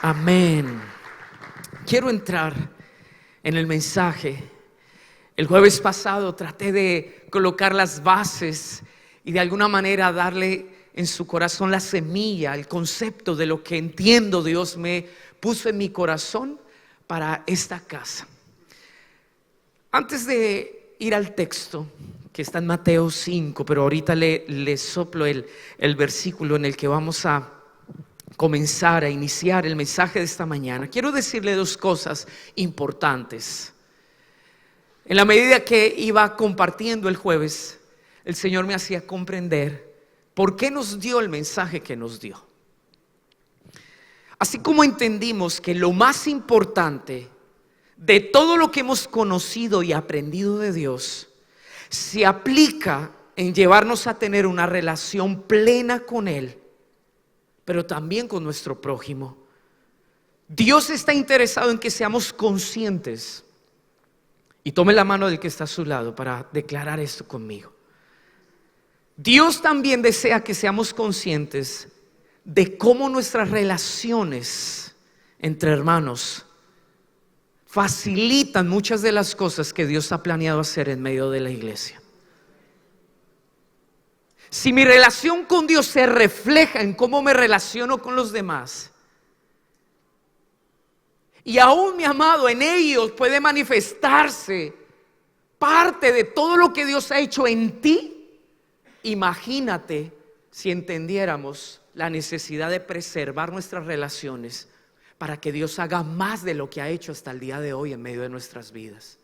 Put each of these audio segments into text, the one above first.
Amén. Quiero entrar en el mensaje. El jueves pasado traté de colocar las bases y de alguna manera darle en su corazón la semilla, el concepto de lo que entiendo Dios me puso en mi corazón para esta casa. Antes de ir al texto que está en Mateo 5, pero ahorita le soplo el versículo en el que vamos a comenzar a iniciar el mensaje de esta mañana, quiero decirle dos cosas importantes. En la medida que iba compartiendo el jueves, el Señor me hacía comprender por qué nos dio el mensaje que nos dio. Así como entendimos que lo más importante de todo lo que hemos conocido y aprendido de Dios se aplica en llevarnos a tener una relación plena con Él, pero también con nuestro prójimo. Dios está interesado en que seamos conscientes. Y tome la mano del que está a su lado para declarar esto conmigo. Dios también desea que seamos conscientes de cómo nuestras relaciones entre hermanos facilitan muchas de las cosas que Dios ha planeado hacer en medio de la iglesia. Si mi relación con Dios se refleja en cómo me relaciono con los demás, y aún, mi amado, en ellos puede manifestarse parte de todo lo que Dios ha hecho en ti, imagínate si entendiéramos la necesidad de preservar nuestras relaciones para que Dios haga más de lo que ha hecho hasta el día de hoy en medio de nuestras vidas.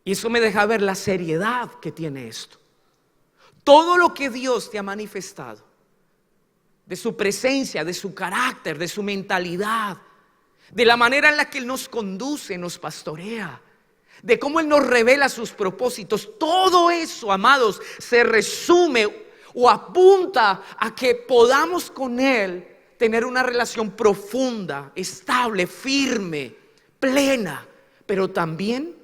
Y eso me deja ver la seriedad que tiene esto. Todo lo que Dios te ha manifestado, de su presencia, de su carácter, de su mentalidad, de la manera en la que Él nos conduce, nos pastorea, de cómo Él nos revela sus propósitos, todo eso, amados, se resume o apunta a que podamos con Él tener una relación profunda, estable, firme, plena. Pero también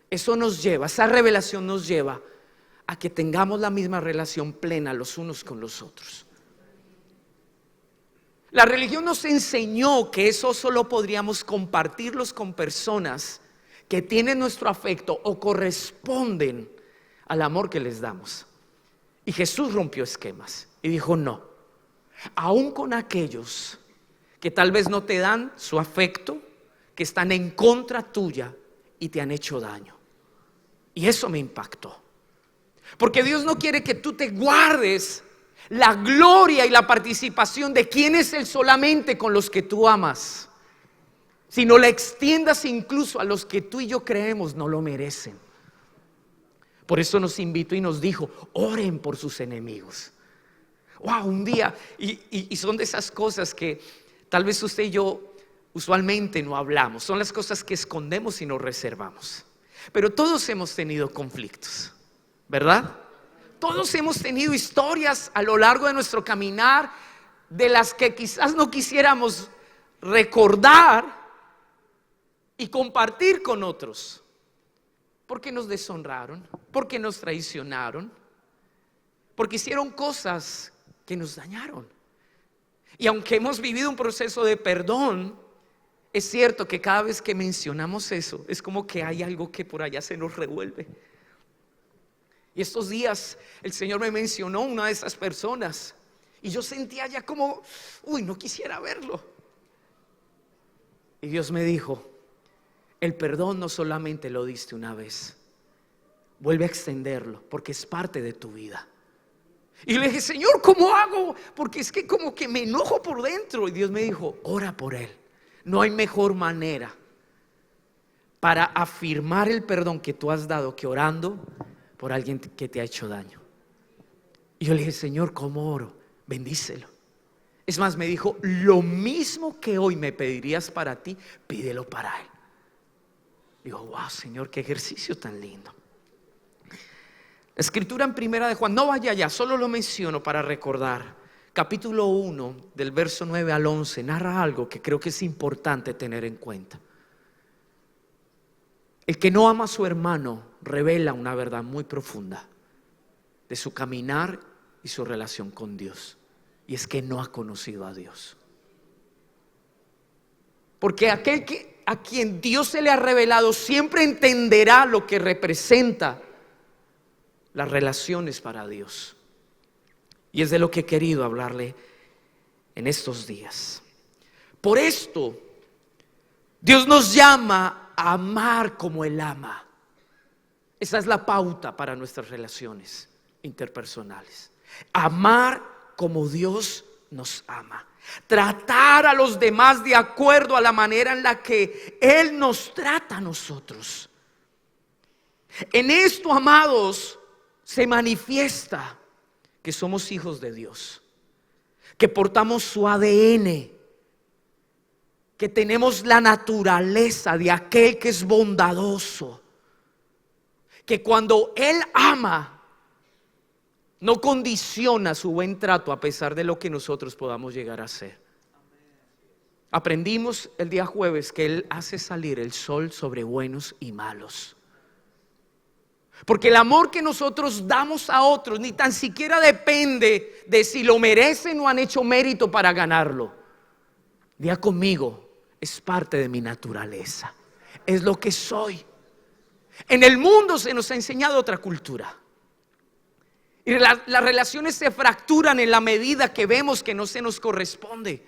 eso nos lleva, esa revelación nos lleva a que tengamos la misma relación plena los unos con los otros. La religión nos enseñó que eso solo podríamos compartirlos con personas que tienen nuestro afecto o corresponden al amor que les damos. Y Jesús rompió esquemas y dijo: no, aún con aquellos que tal vez no te dan su afecto, que están en contra tuya y te han hecho daño. Y eso me impactó, porque Dios no quiere que tú te guardes la gloria y la participación de quién es Él solamente con los que tú amas, sino la extiendas incluso a los que tú y yo creemos no lo merecen. Por eso nos invitó y nos dijo: oren por sus enemigos. Wow, un día, y son de esas cosas que tal vez usted y yo usualmente no hablamos. Son las cosas que escondemos y nos reservamos. Pero todos hemos tenido conflictos, ¿verdad? Todos hemos tenido historias a lo largo de nuestro caminar de las que quizás no quisiéramos recordar y compartir con otros, porque nos deshonraron, porque nos traicionaron, porque hicieron cosas que nos dañaron. Y aunque hemos vivido un proceso de perdón, es cierto que cada vez que mencionamos eso, es como que hay algo que por allá se nos revuelve. Y estos días el Señor me mencionó una de esas personas y yo sentía ya como, no quisiera verlo. Y Dios me dijo: el perdón no solamente lo diste una vez, vuelve a extenderlo porque es parte de tu vida. Y le dije: Señor, ¿cómo hago? Porque es que como que me enojo por dentro. Y Dios me dijo: ora por él. No hay mejor manera para afirmar el perdón que tú has dado que orando por alguien que te ha hecho daño. Y yo le dije: Señor, ¿cómo oro? Bendícelo. Es más, me dijo: lo mismo que hoy me pedirías para ti, pídelo para él. Digo: wow, Señor, qué ejercicio tan lindo. La escritura en Primera de Juan, no vaya allá, solo lo menciono para recordar. Capítulo 1, del verso 9 al 11, narra algo que creo que es importante tener en cuenta. El que no ama a su hermano revela una verdad muy profunda de su caminar y su relación con Dios, y es que no ha conocido a Dios. Porque a quien Dios se le ha revelado siempre entenderá lo que representa las relaciones para Dios. Y es de lo que he querido hablarle en estos días. Por esto, Dios nos llama a amar como Él ama. Esa es la pauta para nuestras relaciones interpersonales. Amar como Dios nos ama. Tratar a los demás de acuerdo a la manera en la que Él nos trata a nosotros. En esto, amados, se manifiesta que somos hijos de Dios, que portamos su ADN, que tenemos la naturaleza de aquel que es bondadoso, que cuando Él ama, no condiciona su buen trato a pesar de lo que nosotros podamos llegar a ser. Aprendimos el día jueves que Él hace salir el sol sobre buenos y malos. Porque el amor que nosotros damos a otros ni tan siquiera depende de si lo merecen o han hecho mérito para ganarlo. Diga conmigo, es parte de mi naturaleza, es lo que soy. En el mundo se nos ha enseñado otra cultura. Y las relaciones se fracturan en la medida que vemos que no se nos corresponde.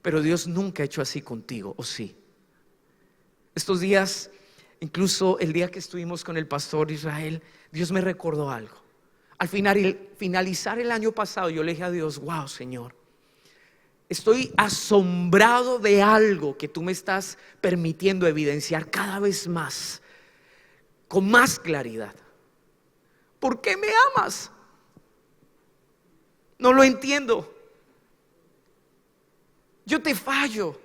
Pero Dios nunca ha hecho así contigo, ¿o sí? Estos días, incluso el día que estuvimos con el pastor Israel, Dios me recordó algo. Al finalizar el año pasado, yo le dije a Dios: wow, Señor, estoy asombrado de algo que tú me estás permitiendo evidenciar cada vez más, con más claridad. ¿Por qué me amas? No lo entiendo. Yo te fallo.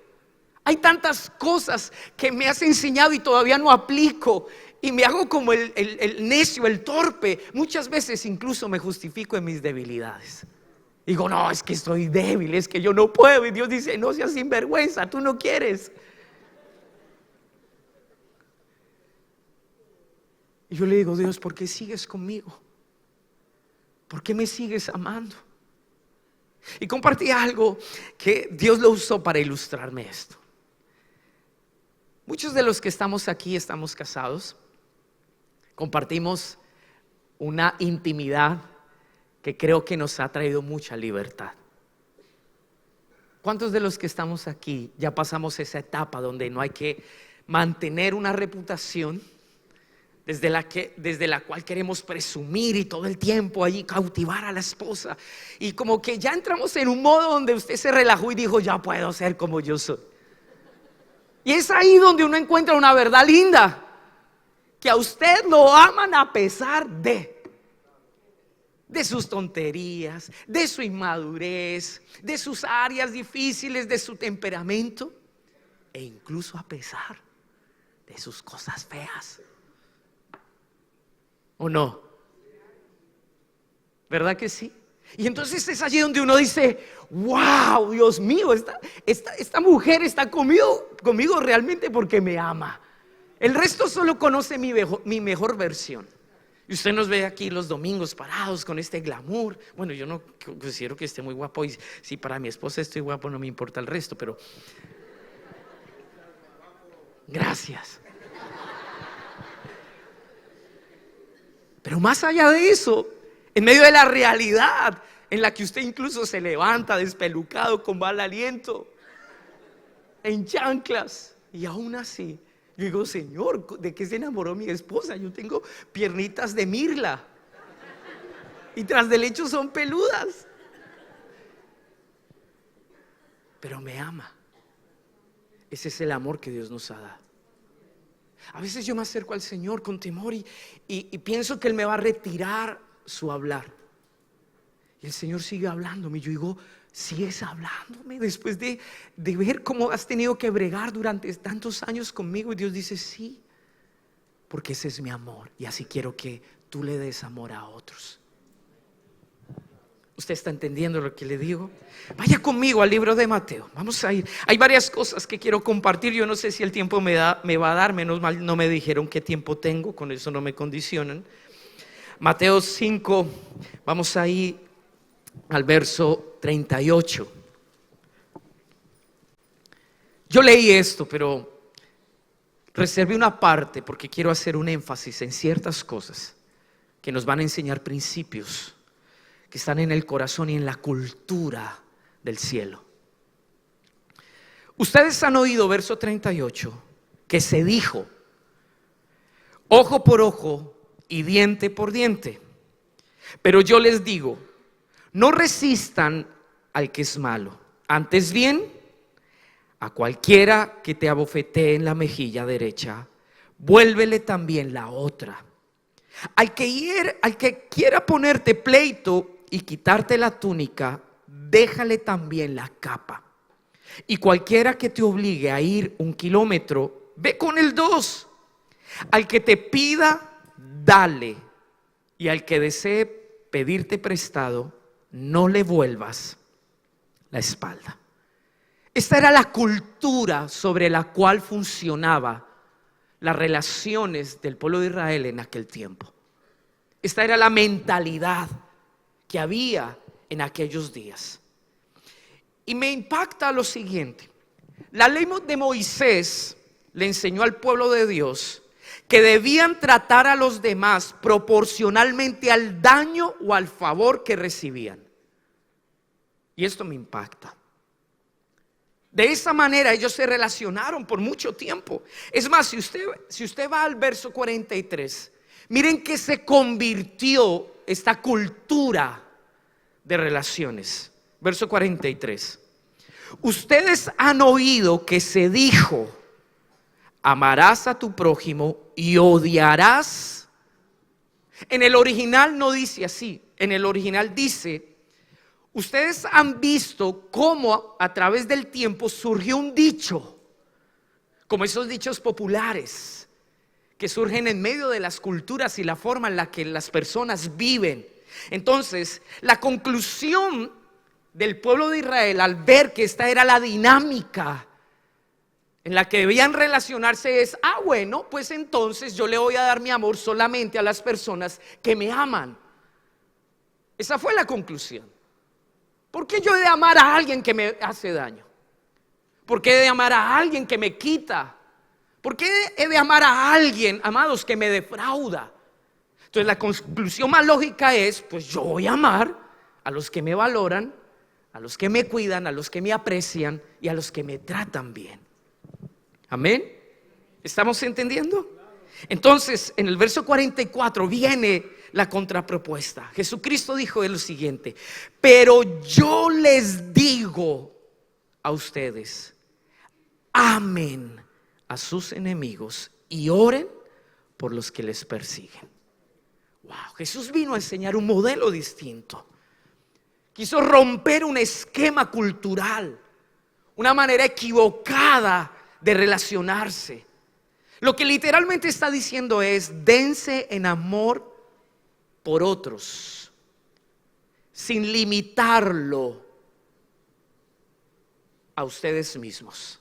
Hay tantas cosas que me has enseñado y todavía no aplico. Y me hago como el necio, el torpe. Muchas veces incluso me justifico en mis debilidades. Digo: no, es que estoy débil, es que yo no puedo. Y Dios dice: no seas sinvergüenza, tú no quieres. Y yo le digo: Dios, ¿por qué sigues conmigo? ¿Por qué me sigues amando? Y compartí algo que Dios lo usó para ilustrarme esto. Muchos de los que estamos aquí estamos casados. Compartimos una intimidad que creo que nos ha traído mucha libertad. ¿Cuántos de los que estamos aquí ya pasamos esa etapa donde no hay que mantener una reputación desde la cual queremos presumir y todo el tiempo allí cautivar a la esposa? Y como que ya entramos en un modo donde usted se relajó y dijo: ya puedo ser como yo soy. Y es ahí donde uno encuentra una verdad linda, que a usted lo aman a pesar de sus tonterías, de su inmadurez, de sus áreas difíciles, de su temperamento, e incluso a pesar de sus cosas feas. ¿O no? ¿Verdad que sí? Y entonces es allí donde uno dice: wow, Dios mío, esta mujer está conmigo realmente porque me ama. El resto solo conoce mi mejor versión. Y usted nos ve aquí los domingos parados con este glamour. Bueno, yo no considero que esté muy guapo. Y si para mi esposa estoy guapo, no me importa el resto, pero gracias. Pero más allá de eso, en medio de la realidad en la que usted incluso se levanta despelucado, con mal aliento, en chanclas, y aún así yo digo: Señor, ¿de qué se enamoró mi esposa? Yo tengo piernitas de mirla y tras del hecho son peludas, pero me ama. Ese es el amor que Dios nos ha dado. A veces yo me acerco al Señor con temor y pienso que Él me va a retirar su hablar. Y el Señor sigue hablándome. Y yo digo: sigues hablándome después de ver cómo has tenido que bregar durante tantos años conmigo. Y Dios dice: sí, porque ese es mi amor, y así quiero que tú le des amor a otros. ¿Usted está entendiendo lo que le digo? Vaya conmigo al libro de Mateo. Vamos a ir. Hay varias cosas que quiero compartir. Yo no sé si el tiempo me va a dar. Menos mal no me dijeron qué tiempo tengo. Con eso no me condicionan. Mateo 5. Vamos a ir al verso 38. Yo leí esto, pero reservé una parte porque quiero hacer un énfasis en ciertas cosas que nos van a enseñar principios que están en el corazón y en la cultura del cielo. Ustedes han oído, verso 38, que se dijo: ojo por ojo y diente por diente. Pero yo les digo, no resistan al que es malo, antes bien, a cualquiera que te abofetee en la mejilla derecha, vuélvele también la otra. Al que quiera ponerte pleito y quitarte la túnica, déjale también la capa. Y cualquiera que te obligue a ir 1 kilómetro, ve con el 2. Al que te pida, dale. Y al que desee pedirte prestado, no le vuelvas la espalda. Esta era la cultura sobre la cual funcionaba las relaciones del pueblo de Israel en aquel tiempo. Esta era la mentalidad que había en aquellos días. Y me impacta lo siguiente: la ley de Moisés le enseñó al pueblo de Dios que debían tratar a los demás proporcionalmente al daño o al favor que recibían. Y esto me impacta. De esa manera ellos se relacionaron por mucho tiempo. Es más, si usted va al verso 43, miren que se convirtió esta cultura de relaciones. Verso 43. Ustedes han oído que se dijo: amarás a tu prójimo y odiarás. En el original no dice así. En el original dice: ustedes han visto cómo a través del tiempo surgió un dicho, como esos dichos populares que surgen en medio de las culturas y la forma en la que las personas viven. Entonces, la conclusión del pueblo de Israel, al ver que esta era la dinámica en la que debían relacionarse, es: bueno, pues entonces yo le voy a dar mi amor solamente a las personas que me aman. Esa fue la conclusión. ¿Por qué yo he de amar a alguien que me hace daño? ¿Por qué he de amar a alguien que me quita? ¿Por qué he de amar a alguien, amados, que me defrauda? Entonces la conclusión más lógica es: pues yo voy a amar a los que me valoran, a los que me cuidan, a los que me aprecian y a los que me tratan bien. Amén. ¿Estamos entendiendo? Entonces, en el verso 44 viene la contrapropuesta. Jesucristo dijo lo siguiente: pero yo les digo a ustedes, amen a sus enemigos y oren por los que les persiguen. Wow, Jesús vino a enseñar un modelo distinto. Quiso romper un esquema cultural, una manera equivocada de relacionarse. Lo que literalmente está diciendo es: dense en amor por otros, sin limitarlo a ustedes mismos.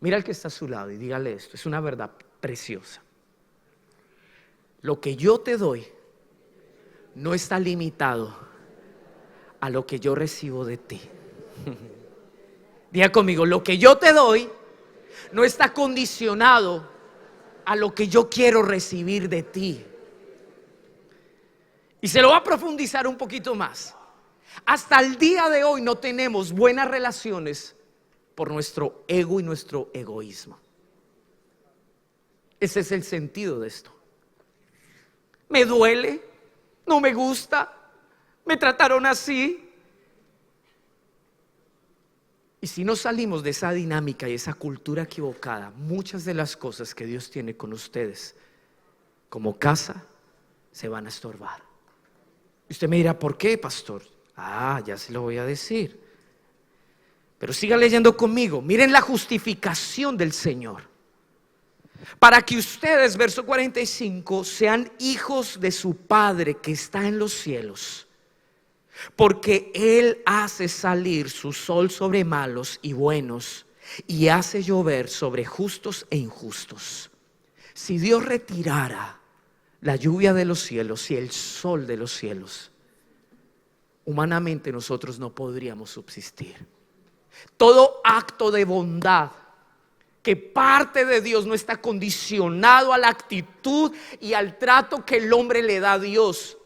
Mira al que está a su lado y dígale esto: es una verdad preciosa. Lo que yo te doy no está limitado a lo que yo recibo de ti. Diga conmigo: lo que yo te doy no está condicionado a lo que yo quiero recibir de ti. Y se lo va a profundizar un poquito más. Hasta el día de hoy no tenemos buenas relaciones por nuestro ego y nuestro egoísmo. Ese es el sentido de esto. Me duele, no me gusta, me trataron así. Y si no salimos de esa dinámica y esa cultura equivocada, muchas de las cosas que Dios tiene con ustedes como casa se van a estorbar. Y usted me dirá: ¿por qué, pastor? Ya se lo voy a decir. Pero siga leyendo conmigo. Miren la justificación del Señor. Para que ustedes, verso 45, sean hijos de su Padre que está en los cielos. Porque Él hace salir su sol sobre malos y buenos, y hace llover sobre justos e injustos. Si Dios retirara la lluvia de los cielos y el sol de los cielos, humanamente nosotros no podríamos subsistir. Todo acto de bondad que parte de Dios no está condicionado a la actitud y al trato que el hombre le da a Dios.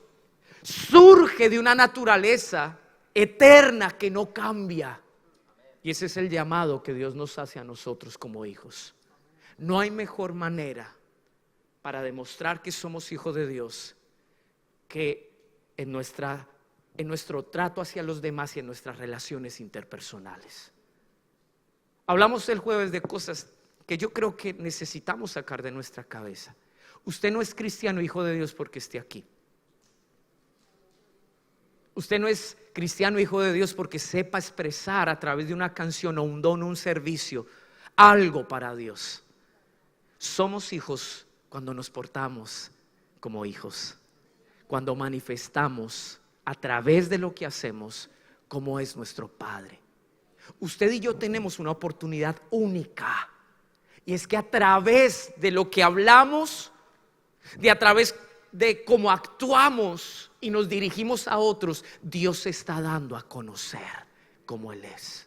Surge de una naturaleza eterna que no cambia. Y ese es el llamado que Dios nos hace a nosotros como hijos. No hay mejor manera para demostrar que somos hijos de Dios que en nuestro trato hacia los demás y en nuestras relaciones interpersonales. Hablamos el jueves de cosas que yo creo que necesitamos sacar de nuestra cabeza. Usted no es cristiano, hijo de Dios, porque esté aquí. Usted no es cristiano, hijo de Dios, porque sepa expresar a través de una canción o un don o un servicio algo para Dios. Somos hijos cuando nos portamos como hijos, cuando manifestamos a través de lo que hacemos cómo es nuestro Padre. Usted y yo tenemos una oportunidad única, y es que a través de lo que hablamos, a través de cómo actuamos y nos dirigimos a otros, Dios se está dando a conocer cómo Él es.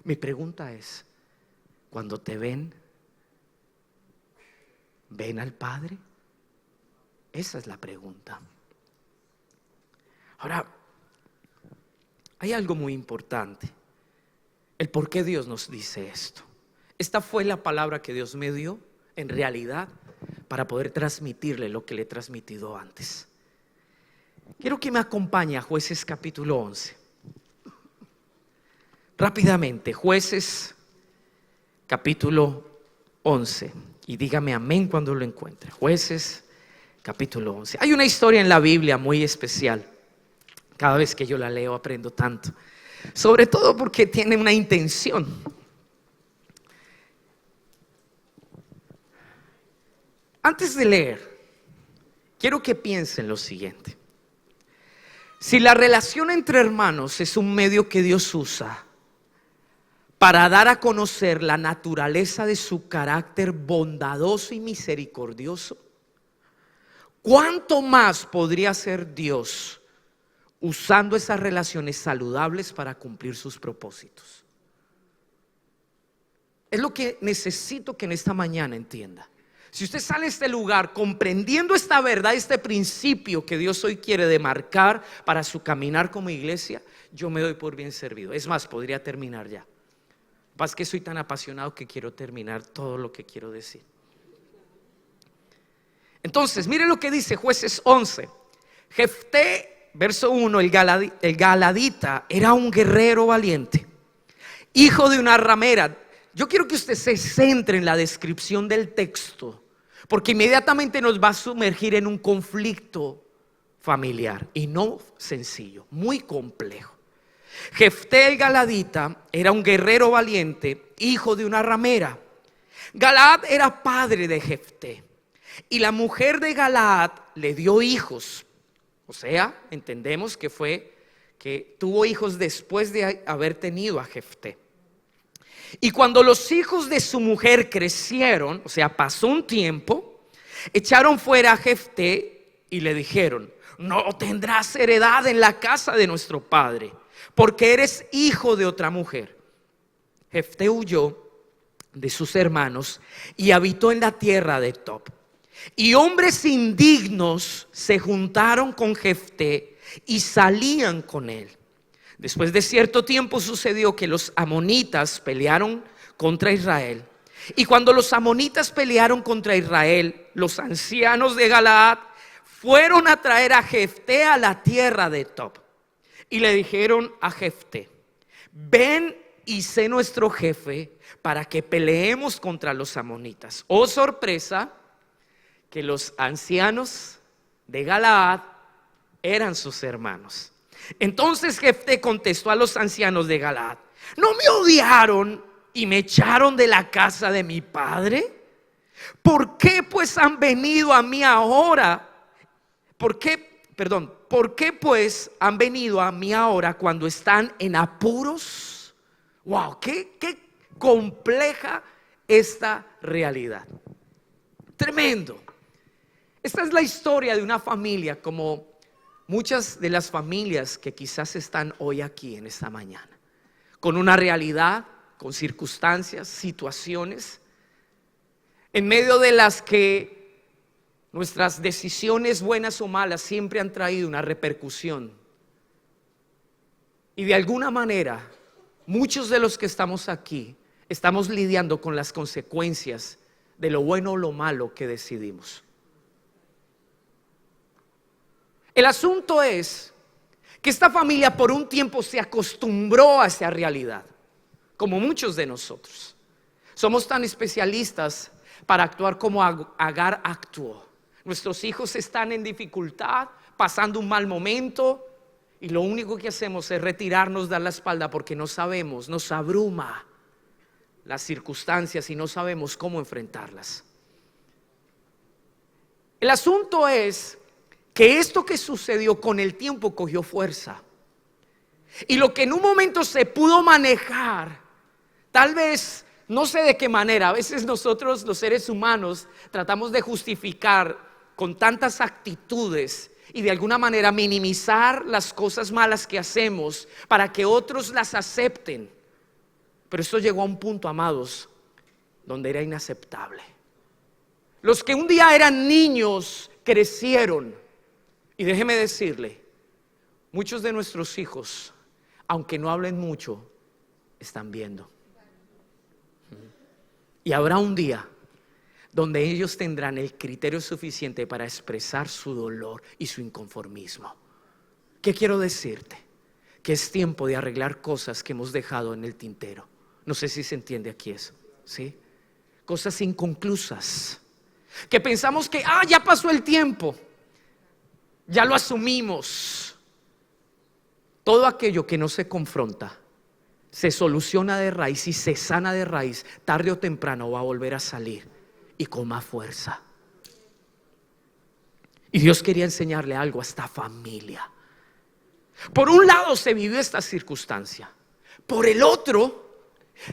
Mi pregunta es: cuando te ven al Padre? Esa es la pregunta. Ahora, hay algo muy importante: el por qué Dios nos dice esto. Esta fue la palabra que Dios me dio, en realidad, para poder transmitirle lo que le he transmitido antes. Quiero que me acompañe a Jueces capítulo 11. Rápidamente, Jueces capítulo 11. Y dígame amén cuando lo encuentre. Jueces capítulo 11. Hay una historia en la Biblia muy especial. Cada vez que yo la leo aprendo tanto. Sobre todo porque tiene una intención. Antes de leer, quiero que piensen lo siguiente. Si la relación entre hermanos es un medio que Dios usa para dar a conocer la naturaleza de su carácter bondadoso y misericordioso, ¿cuánto más podría ser Dios usando esas relaciones saludables para cumplir sus propósitos? Es lo que necesito que en esta mañana entienda. Si usted sale de este lugar comprendiendo esta verdad, este principio que Dios hoy quiere demarcar para su caminar como iglesia, yo me doy por bien servido. Es más, podría terminar ya. Pasa que soy tan apasionado que quiero terminar todo lo que quiero decir. Entonces, miren lo que dice Jueces 11. Jefté, verso 1, el galadita era un guerrero valiente, hijo de una ramera. Yo quiero que usted se centre en la descripción del texto, porque inmediatamente nos va a sumergir en un conflicto familiar, y no sencillo, muy complejo. Jefté el galadita era un guerrero valiente, hijo de una ramera. Galaad era padre de Jefté, y la mujer de Galaad le dio hijos. O sea, entendemos que tuvo hijos después de haber tenido a Jefté. Y cuando los hijos de su mujer crecieron, o sea, pasó un tiempo, echaron fuera a Jefté y le dijeron: no tendrás heredad en la casa de nuestro padre, porque eres hijo de otra mujer. Jefté huyó de sus hermanos y habitó en la tierra de Tob. Y hombres indignos se juntaron con Jefté y salían con él. Después de cierto tiempo sucedió que los amonitas pelearon contra Israel. Y cuando los amonitas pelearon contra Israel, los ancianos de Galaad fueron a traer a Jefté a la tierra de Tob. Y le dijeron a Jefté: ven y sé nuestro jefe para que peleemos contra los amonitas. Oh sorpresa, que los ancianos de Galaad eran sus hermanos. Entonces Jefté contestó a los ancianos de Galaad: ¿no me odiaron y me echaron de la casa de mi padre? ¿Por qué pues han venido a mí ahora? ¿Por qué pues han venido a mí ahora cuando están en apuros? Wow, qué compleja esta realidad. Tremendo. Esta es la historia de una familia, como muchas de las familias que quizás están hoy aquí en esta mañana, con una realidad, con circunstancias, situaciones, en medio de las que nuestras decisiones, buenas o malas, siempre han traído una repercusión. Y de alguna manera, muchos de los que estamos aquí, estamos lidiando con las consecuencias de lo bueno o lo malo que decidimos. El asunto es que esta familia por un tiempo se acostumbró a esa realidad, como muchos de nosotros. Somos tan especialistas para actuar como Agar actuó. Nuestros hijos están en dificultad, pasando un mal momento, y lo único que hacemos es retirarnos, dar la espalda, porque no sabemos, nos abruma las circunstancias y no sabemos cómo enfrentarlas. El asunto es que esto que sucedió con el tiempo cogió fuerza, y lo que en un momento se pudo manejar, tal vez no sé de qué manera, a veces nosotros los seres humanos tratamos de justificar con tantas actitudes y de alguna manera minimizar las cosas malas que hacemos para que otros las acepten. Pero esto llegó a un punto, amados, donde era inaceptable. Los que un día eran niños crecieron. Y déjeme decirle, muchos de nuestros hijos, aunque no hablen mucho, están viendo. Y habrá un día donde ellos tendrán el criterio suficiente para expresar su dolor y su inconformismo. ¿Qué quiero decirte? Que es tiempo de arreglar cosas que hemos dejado en el tintero. No sé si se entiende aquí eso, ¿sí? Cosas inconclusas, que pensamos que ya pasó el tiempo, ya lo asumimos. Todo aquello que no se confronta se soluciona de raíz y se sana de raíz, tarde o temprano va a volver a salir y con más fuerza. Y Dios quería enseñarle algo a esta familia. Por un lado se vivió esta circunstancia, por el otro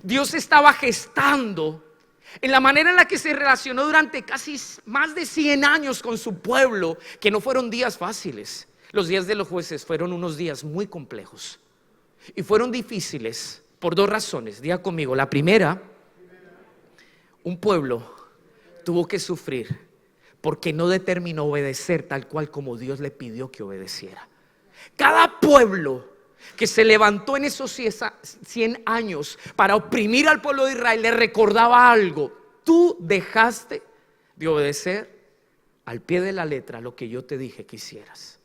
Dios estaba gestando en la manera en la que se relacionó durante casi más de 100 años con su pueblo, que no fueron días fáciles. Los días de los jueces fueron unos días muy complejos y fueron difíciles por dos razones. Diga conmigo, la primera, un pueblo tuvo que sufrir porque no determinó obedecer tal cual como Dios le pidió que obedeciera. Cada pueblo que se levantó en esos 100 años para oprimir al pueblo de Israel le recordaba algo: tú dejaste de obedecer al pie de la letra lo que yo te dije que hicieras.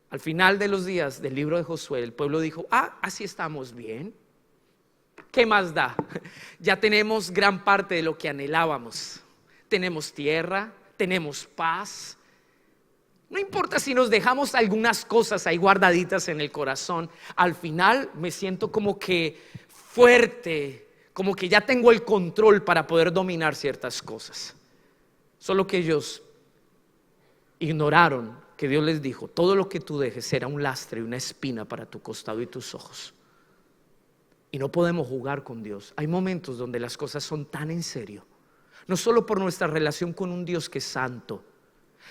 Al final de los días del libro de Josué, el pueblo dijo: así estamos bien, ¿qué más da? Ya tenemos gran parte de lo que anhelábamos. Tenemos tierra, tenemos paz. No importa si nos dejamos algunas cosas ahí guardaditas en el corazón. Al final me siento como que fuerte, como que ya tengo el control para poder dominar ciertas cosas. Solo que ellos ignoraron que Dios les dijo: todo lo que tú dejes será un lastre y una espina para tu costado y tus ojos. Y no podemos jugar con Dios. Hay momentos donde las cosas son tan en serio, no solo por nuestra relación con un Dios que es santo,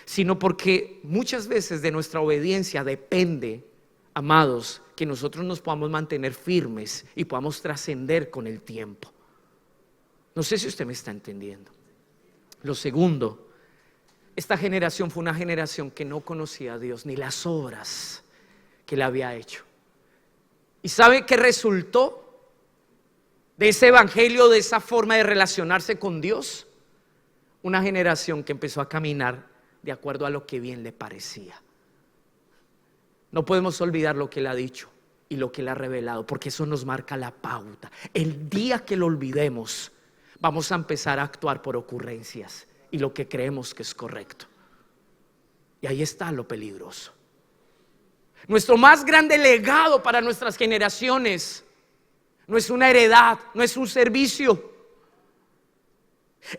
sino porque muchas veces de nuestra obediencia depende, amados, que nosotros nos podamos mantener firmes y podamos trascender con el tiempo. No sé si usted me está entendiendo. Lo segundo, esta generación fue una generación que no conocía a Dios ni las obras que le había hecho. ¿Y sabe qué resultó de ese evangelio, de esa forma de relacionarse con Dios? Una generación que empezó a caminar de acuerdo a lo que bien le parecía. No podemos olvidar lo que Él ha dicho y lo que Él ha revelado, porque eso nos marca la pauta. El día que lo olvidemos, vamos a empezar a actuar por ocurrencias y lo que creemos que es correcto. Y ahí está lo peligroso. Nuestro más grande legado para nuestras generaciones no es una heredad, no es un servicio.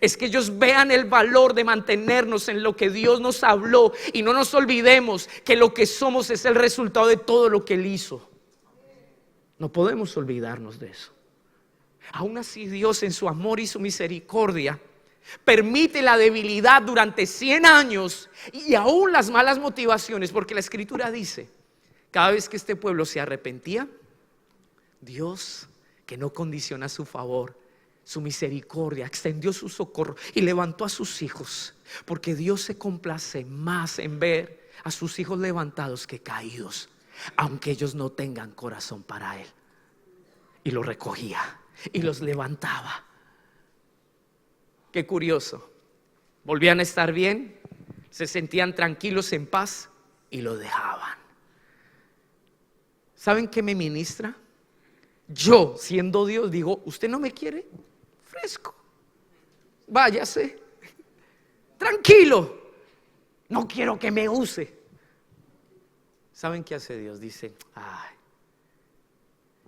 Es que ellos vean el valor de mantenernos en lo que Dios nos habló y no nos olvidemos que lo que somos es el resultado de todo lo que Él hizo. No podemos olvidarnos de eso. Aún así, Dios, en su amor y su misericordia, permite la debilidad durante 100 años y aún las malas motivaciones, porque la Escritura dice: cada vez que este pueblo se arrepentía, Dios, que no condiciona su favor, su misericordia, extendió su socorro y levantó a sus hijos, porque Dios se complace más en ver a sus hijos levantados que caídos, aunque ellos no tengan corazón para Él. Y los recogía y los levantaba. Qué curioso. Volvían a estar bien, se sentían tranquilos, en paz, y lo dejaban. ¿Saben qué me ministra? Yo, siendo Dios, digo: ¿usted no me quiere? Fresco, váyase, tranquilo, no quiero que me use. ¿Saben qué hace Dios? Dice: ay,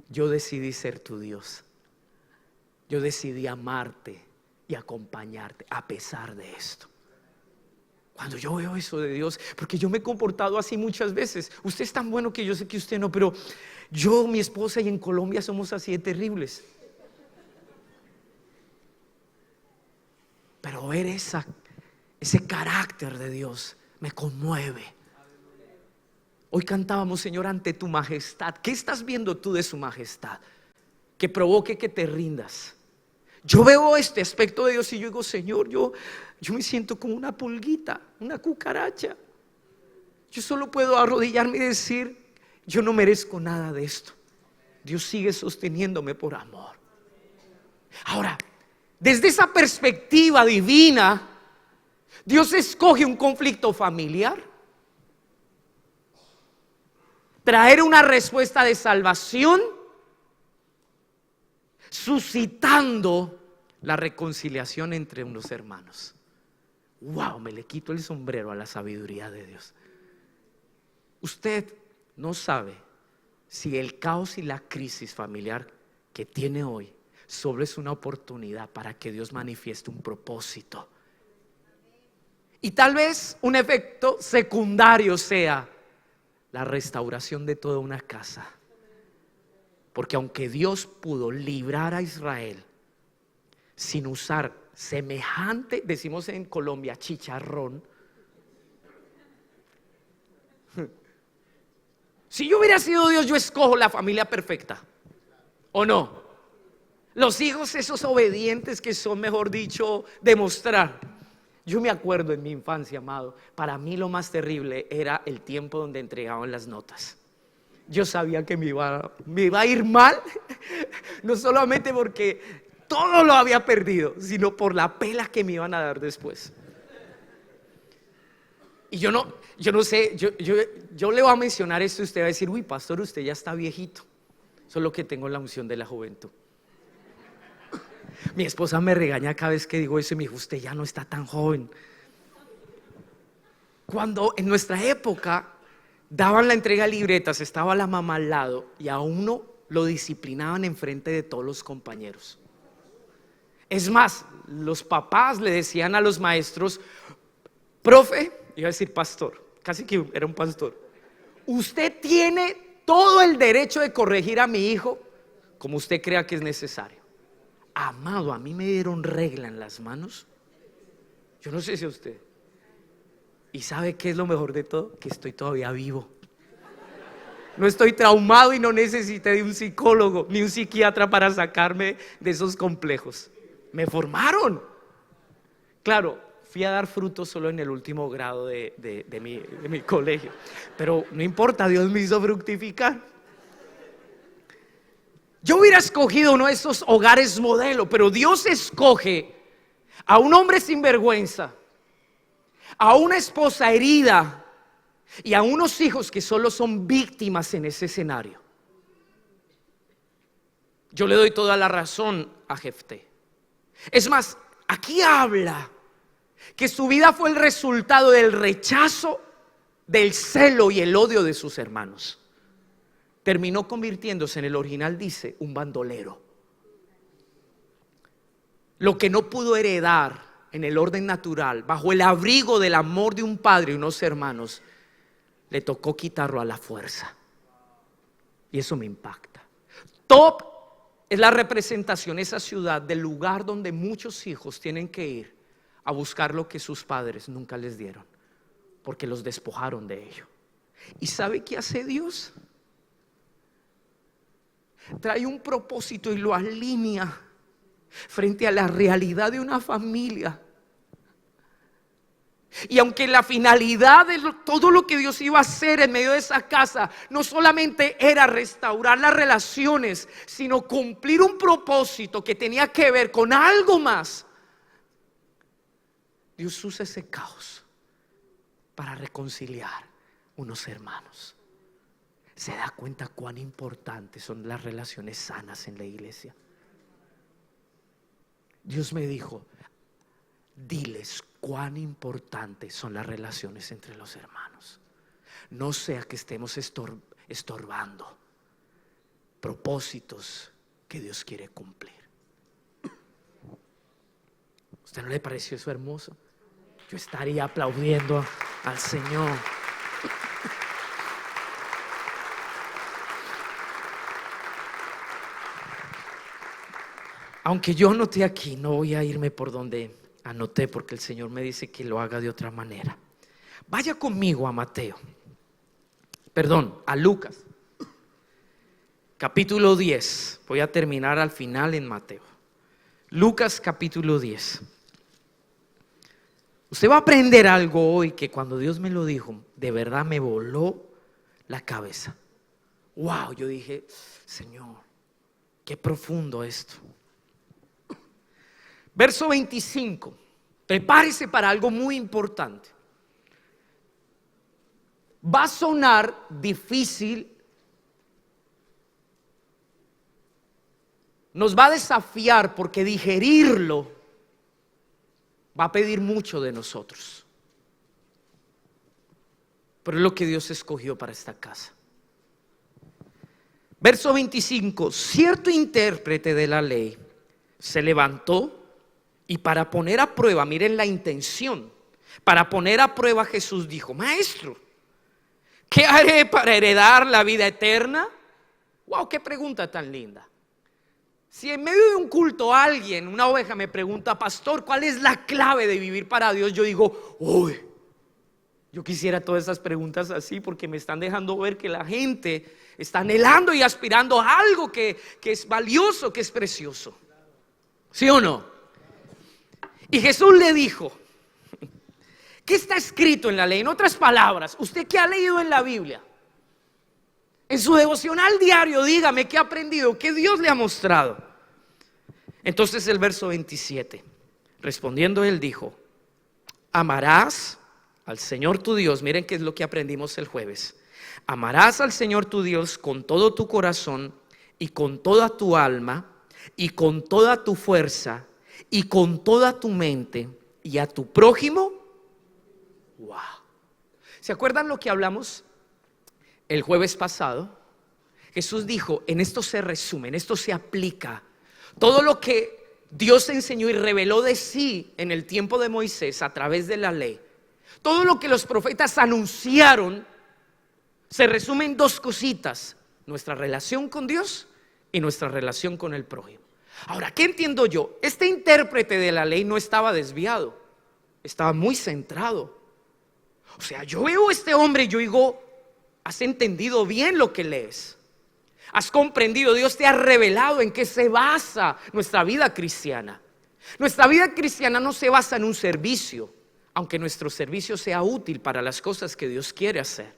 yo decidí ser tu Dios, yo decidí amarte y acompañarte a pesar de esto. Cuando yo veo eso de Dios, porque yo me he comportado así muchas veces. Usted es tan bueno que yo sé que usted no, pero yo, mi esposa y en Colombia somos así de terribles. Pero ver ese carácter de Dios me conmueve. Hoy cantábamos: Señor, ante tu majestad. ¿Qué estás viendo tú de su majestad que provoque que te rindas? Yo veo este aspecto de Dios y yo digo: Señor, yo me siento como una pulguita, una cucaracha. Yo solo puedo arrodillarme y decir: yo no merezco nada de esto. Dios sigue sosteniéndome por amor. Ahora, desde esa perspectiva divina, Dios escoge un conflicto familiar, traer una respuesta de salvación, suscitando la reconciliación entre unos hermanos. Wow, me le quito el sombrero a la sabiduría de Dios. Usted no sabe si el caos y la crisis familiar que tiene hoy solo es una oportunidad para que Dios manifieste un propósito. Y tal vez un efecto secundario sea la restauración de toda una casa. Porque aunque Dios pudo librar a Israel sin usar semejante, decimos en Colombia, chicharrón. Si yo hubiera sido Dios, yo escojo la familia perfecta, ¿o no? Los hijos esos obedientes que son, mejor dicho, demostrar. Yo me acuerdo en mi infancia, amado, para mí lo más terrible era el tiempo donde entregaban las notas. Yo sabía que me iba a ir mal, no solamente porque todo lo había perdido, sino por la pela que me iban a dar después. Y yo no sé, yo le voy a mencionar esto y usted va a decir: uy, pastor, usted ya está viejito. Solo que tengo la unción de la juventud. Mi esposa me regaña cada vez que digo eso y me dijo: usted ya no está tan joven. Cuando en nuestra época daban la entrega de libretas, estaba la mamá al lado y a uno lo disciplinaban enfrente de todos los compañeros. Es más, los papás le decían a los maestros: profe, iba a decir pastor, casi que era un pastor, usted tiene todo el derecho de corregir a mi hijo como usted crea que es necesario. Amado, a mí me dieron regla en las manos. Yo no sé si a usted. ¿Y sabe qué es lo mejor de todo? Que estoy todavía vivo. No estoy traumado y no necesité de un psicólogo ni un psiquiatra para sacarme de esos complejos. Me formaron. Claro, fui a dar frutos solo en el último grado de mi colegio, pero no importa, Dios me hizo fructificar. Yo hubiera escogido uno de esos hogares modelo, pero Dios escoge a un hombre sin vergüenza, a una esposa herida y a unos hijos que solo son víctimas en ese escenario. Yo le doy toda la razón a Jefté. Es más, aquí habla que su vida fue el resultado del rechazo, del celo y el odio de sus hermanos. Terminó convirtiéndose, en el original dice, un bandolero. Lo que no pudo heredar en el orden natural, bajo el abrigo del amor de un padre y unos hermanos, le tocó quitarlo a la fuerza. Y eso me impacta. Top es la representación, esa ciudad, del lugar donde muchos hijos tienen que ir a buscar lo que sus padres nunca les dieron, porque los despojaron de ello. ¿Y sabe qué hace Dios? trae un propósito y lo alinea frente a la realidad de una familia. Y aunque la finalidad de todo lo que Dios iba a hacer en medio de esa casa no solamente era restaurar las relaciones, sino cumplir un propósito que tenía que ver con algo más, Dios usa ese caos para reconciliar unos hermanos. ¿Se da cuenta cuán importantes son las relaciones sanas en la iglesia? Dios me dijo: diles cuán importantes son las relaciones entre los hermanos. No sea que estemos estorbando propósitos que Dios quiere cumplir. ¿Usted no le pareció eso hermoso? Yo estaría aplaudiendo al Señor. Aunque yo anoté aquí, no voy a irme por donde anoté, porque el Señor me dice que lo haga de otra manera. Vaya conmigo a a Lucas, capítulo 10. Voy a terminar al final en Mateo. Lucas capítulo 10. Usted va a aprender algo hoy que cuando Dios me lo dijo, de verdad me voló la cabeza. Wow, yo dije: Señor, qué profundo esto. Verso 25. Prepárese para algo muy importante. Va a sonar difícil, nos va a desafiar, porque digerirlo va a pedir mucho de nosotros. Pero es lo que Dios escogió para esta casa. Verso 25. Cierto intérprete de la ley se levantó y para poner a prueba, miren la intención, para poner a prueba Jesús dijo: Maestro, ¿qué haré para heredar la vida eterna? Wow, qué pregunta tan linda. Si en medio de un culto alguien, una oveja, me pregunta: pastor, ¿cuál es la clave de vivir para Dios? Yo digo: uy, yo quisiera todas esas preguntas así, porque me están dejando ver que la gente está anhelando y aspirando a algo que es valioso, que es precioso. ¿Sí o no? Y Jesús le dijo: ¿qué está escrito en la ley? En otras palabras, ¿usted qué ha leído en la Biblia? En su devocional diario, dígame qué ha aprendido, qué Dios le ha mostrado. Entonces el verso 27, respondiendo él dijo: amarás al Señor tu Dios. Miren qué es lo que aprendimos el jueves. Amarás al Señor tu Dios con todo tu corazón y con toda tu alma y con toda tu fuerza y con toda tu mente, y a tu prójimo. Wow. ¿Se acuerdan lo que hablamos el jueves pasado? Jesús dijo: en esto se resume, en esto se aplica todo lo que Dios enseñó y reveló de sí en el tiempo de Moisés a través de la ley. Todo lo que los profetas anunciaron se resume en dos cositas: nuestra relación con Dios y nuestra relación con el prójimo. Ahora, ¿qué entiendo yo? Este intérprete de la ley no estaba desviado, estaba muy centrado. O sea, yo veo a este hombre y yo digo: has entendido bien lo que lees, has comprendido, Dios te ha revelado en qué se basa nuestra vida cristiana. Nuestra vida cristiana no se basa en un servicio, aunque nuestro servicio sea útil para las cosas que Dios quiere hacer.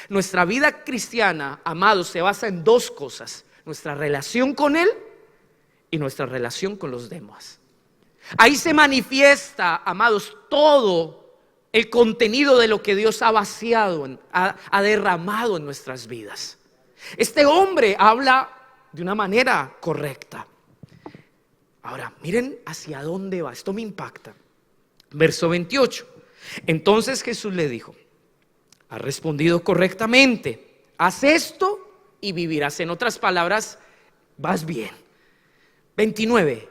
Nuestra vida cristiana, amados, se basa en dos cosas: nuestra relación con Él y nuestra relación con los demás. Ahí se manifiesta, amados, todo el contenido de lo que Dios ha vaciado, ha derramado en nuestras vidas. Este hombre habla de una manera correcta. Ahora, miren hacia dónde va. Esto me impacta. Verso 28. Entonces Jesús le dijo: has respondido correctamente, haz esto y vivirás. En otras palabras, vas bien. 29.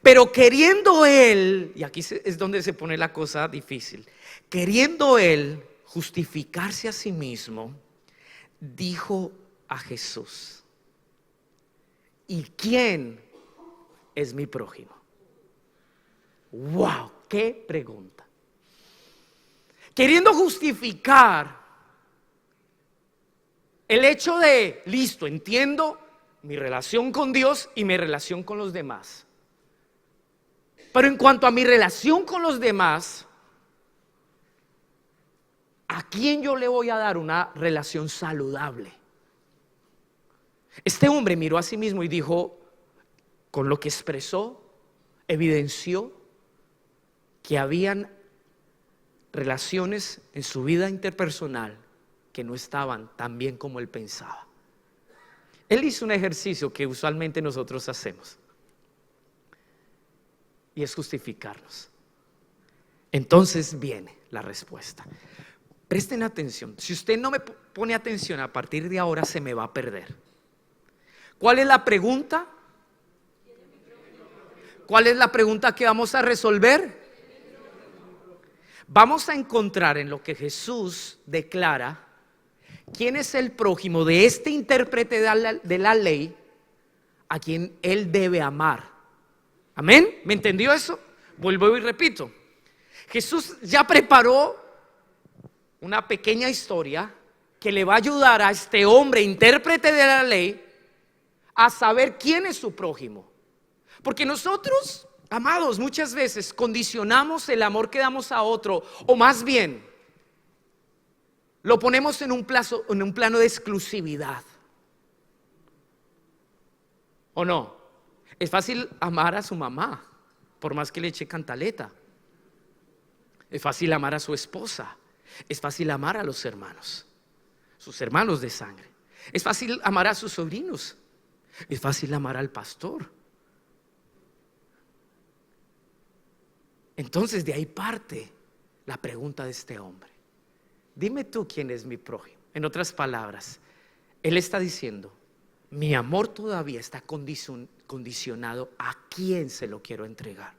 Pero queriendo él, y aquí es donde se pone la cosa difícil, queriendo él justificarse a sí mismo, dijo a Jesús: ¿y quién es mi prójimo? ¡Wow! ¡Qué pregunta! Queriendo justificar el hecho de: listo, entiendo mi relación con Dios y mi relación con los demás. Pero en cuanto a mi relación con los demás, ¿a quién yo le voy a dar una relación saludable? Este hombre miró a sí mismo y dijo, con lo que expresó, evidenció que habían relaciones en su vida interpersonal que no estaban tan bien como él pensaba. Él hizo un ejercicio que usualmente nosotros hacemos, y es justificarnos. Entonces viene la respuesta. Presten atención. Si usted no me pone atención, a partir de ahora se me va a perder. ¿Cuál es la pregunta? ¿Cuál es la pregunta que vamos a resolver? Vamos a encontrar en lo que Jesús declara quién es el prójimo de este intérprete de la ley a quien él debe amar. ¿Amén? ¿Me entendió eso? Vuelvo y repito. Jesús ya preparó una pequeña historia que le va a ayudar a este hombre intérprete de la ley a saber quién es su prójimo. Porque nosotros, amados, muchas veces condicionamos el amor que damos a otro, o más bien lo ponemos en un plano de exclusividad. ¿O no? Es fácil amar a su mamá, por más que le eche cantaleta. Es fácil amar a su esposa. Es fácil amar a los hermanos, sus hermanos de sangre. Es fácil amar a sus sobrinos. Es fácil amar al pastor. Entonces de ahí parte la pregunta de este hombre. Dime tú quién es mi prójimo. En otras palabras, él está diciendo, mi amor todavía está condicionado a quién se lo quiero entregar.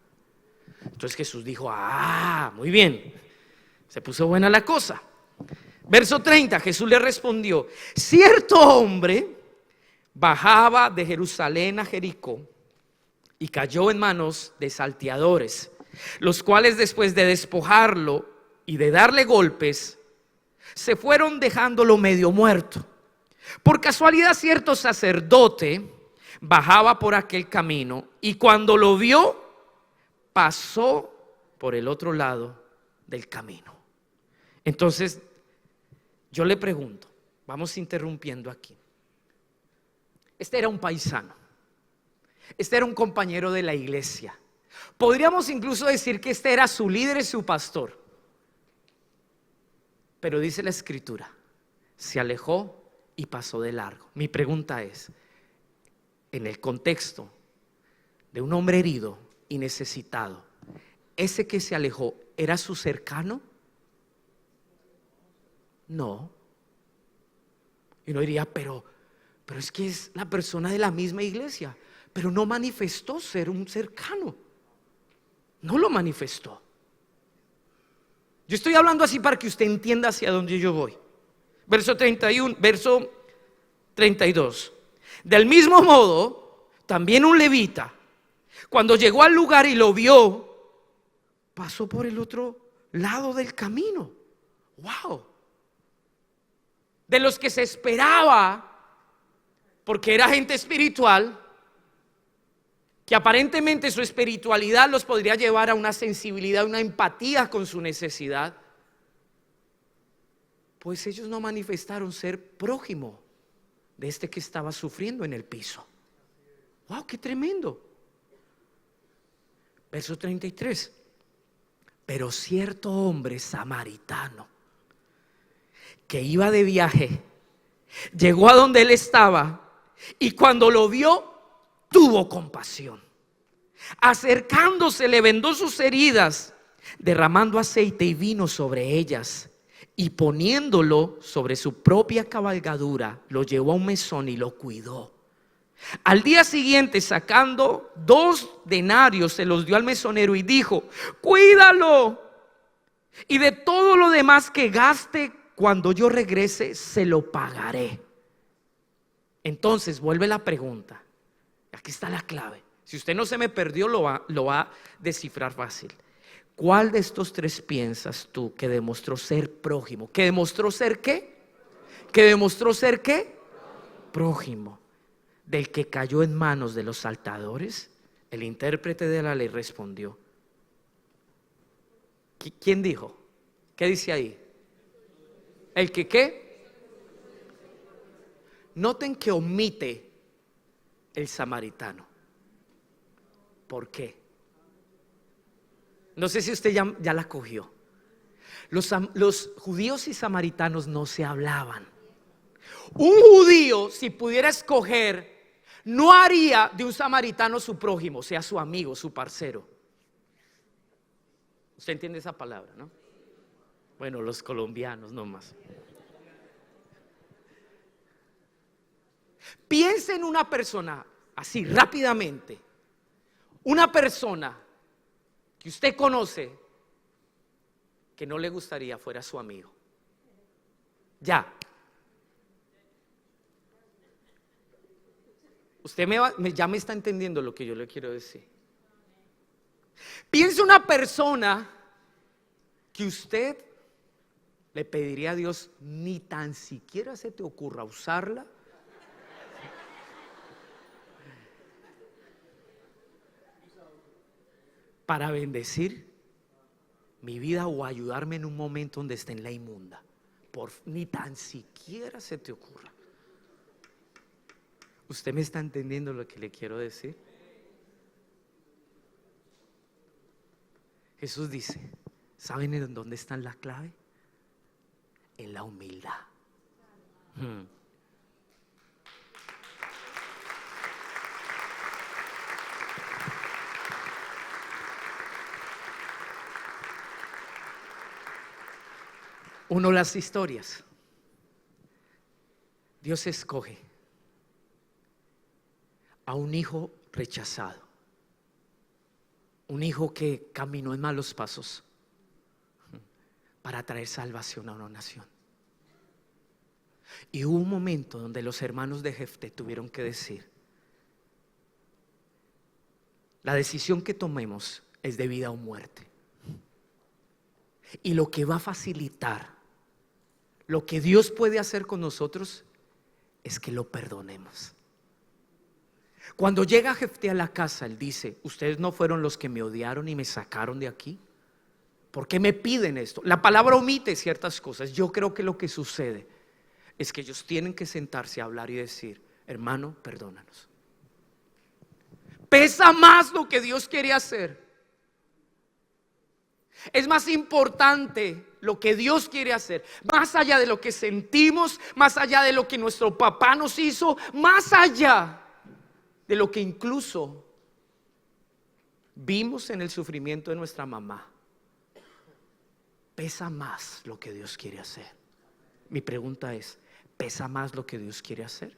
Entonces Jesús dijo, muy bien, se puso buena la cosa. Verso 30, Jesús le respondió, cierto hombre bajaba de Jerusalén a Jericó y cayó en manos de salteadores, los cuales después de despojarlo y de darle golpes, se fueron dejándolo medio muerto. Por casualidad cierto sacerdote bajaba por aquel camino y cuando lo vio, pasó por el otro lado del camino. Entonces yo le pregunto, vamos interrumpiendo aquí. Este era un paisano, este era un compañero de la iglesia. Podríamos incluso decir que este era su líder y su pastor. Pero dice la escritura, se alejó y pasó de largo. Mi pregunta es, en el contexto de un hombre herido y necesitado, ¿ese que se alejó era su cercano? No. Y uno diría, pero es que es la persona de la misma iglesia, pero no manifestó ser un cercano. No lo manifestó. Yo estoy hablando así para que usted entienda hacia dónde yo voy. Verso 31, verso 32. Del mismo modo, también un levita, cuando llegó al lugar y lo vio, pasó por el otro lado del camino. Wow. De los que se esperaba, porque era gente espiritual, que aparentemente su espiritualidad los podría llevar a una sensibilidad, una empatía con su necesidad, pues ellos no manifestaron ser prójimo de este que estaba sufriendo en el piso. ¡Wow! ¡Qué tremendo! Verso 33. Pero cierto hombre samaritano que iba de viaje llegó a donde él estaba y cuando lo vio tuvo compasión. Acercándose le vendó sus heridas, derramando aceite y vino sobre ellas y poniéndolo sobre su propia cabalgadura, lo llevó a un mesón y lo cuidó. Al día siguiente, sacando 2 denarios, se los dio al mesonero y dijo: cuídalo, y de todo lo demás que gaste cuando yo regrese se lo pagaré. Entonces vuelve la pregunta. Aquí está la clave. Si usted no se me perdió, lo va a descifrar fácil. ¿Cuál de estos 3 piensas tú que demostró ser prójimo? ¿Que demostró ser qué? ¿Que demostró ser qué? Prójimo. del que cayó en manos de los saltadores? El intérprete de la ley respondió. ¿Quién dijo? ¿Qué dice ahí? ¿El que qué? Noten que omite el samaritano. ¿Por qué? No sé si usted ya la cogió. Los judíos y samaritanos no se hablaban. Un judío, si pudiera escoger, no haría de un samaritano su prójimo, sea su amigo, su parcero. ¿Usted entiende esa palabra, no? Bueno, los colombianos nomás. Piense en una persona, así rápidamente, una persona que usted conoce que no le gustaría fuera su amigo. Ya. Usted ya me está entendiendo lo que yo le quiero decir. Piense una persona que usted le pediría a Dios ni tan siquiera se te ocurra usarla para bendecir mi vida o ayudarme en un momento donde esté en la inmunda. Ni tan siquiera se te ocurra. ¿Usted me está entendiendo lo que le quiero decir? Jesús dice, ¿saben en dónde está la clave? En la humildad. Uno, las historias. Dios escoge a un hijo rechazado, un hijo que caminó en malos pasos para traer salvación a una nación. Y hubo un momento donde los hermanos de Jefté tuvieron que decir: la decisión que tomemos es de vida o muerte. Y lo que va a facilitar, lo que Dios puede hacer con nosotros, es que lo perdonemos. Cuando llega Jefté a la casa, él dice: ustedes no fueron los que me odiaron y me sacaron de aquí. ¿Por qué me piden esto? La palabra omite ciertas cosas. Yo creo que lo que sucede es que ellos tienen que sentarse a hablar y decir: hermano, perdónanos. Pesa más lo que Dios quiere hacer. Es más importante lo que Dios quiere hacer, más allá de lo que sentimos, más allá de lo que nuestro papá nos hizo, más allá de lo que incluso vimos en el sufrimiento de nuestra mamá. Pesa más lo que Dios quiere hacer. Mi pregunta es: ¿pesa más lo que Dios quiere hacer?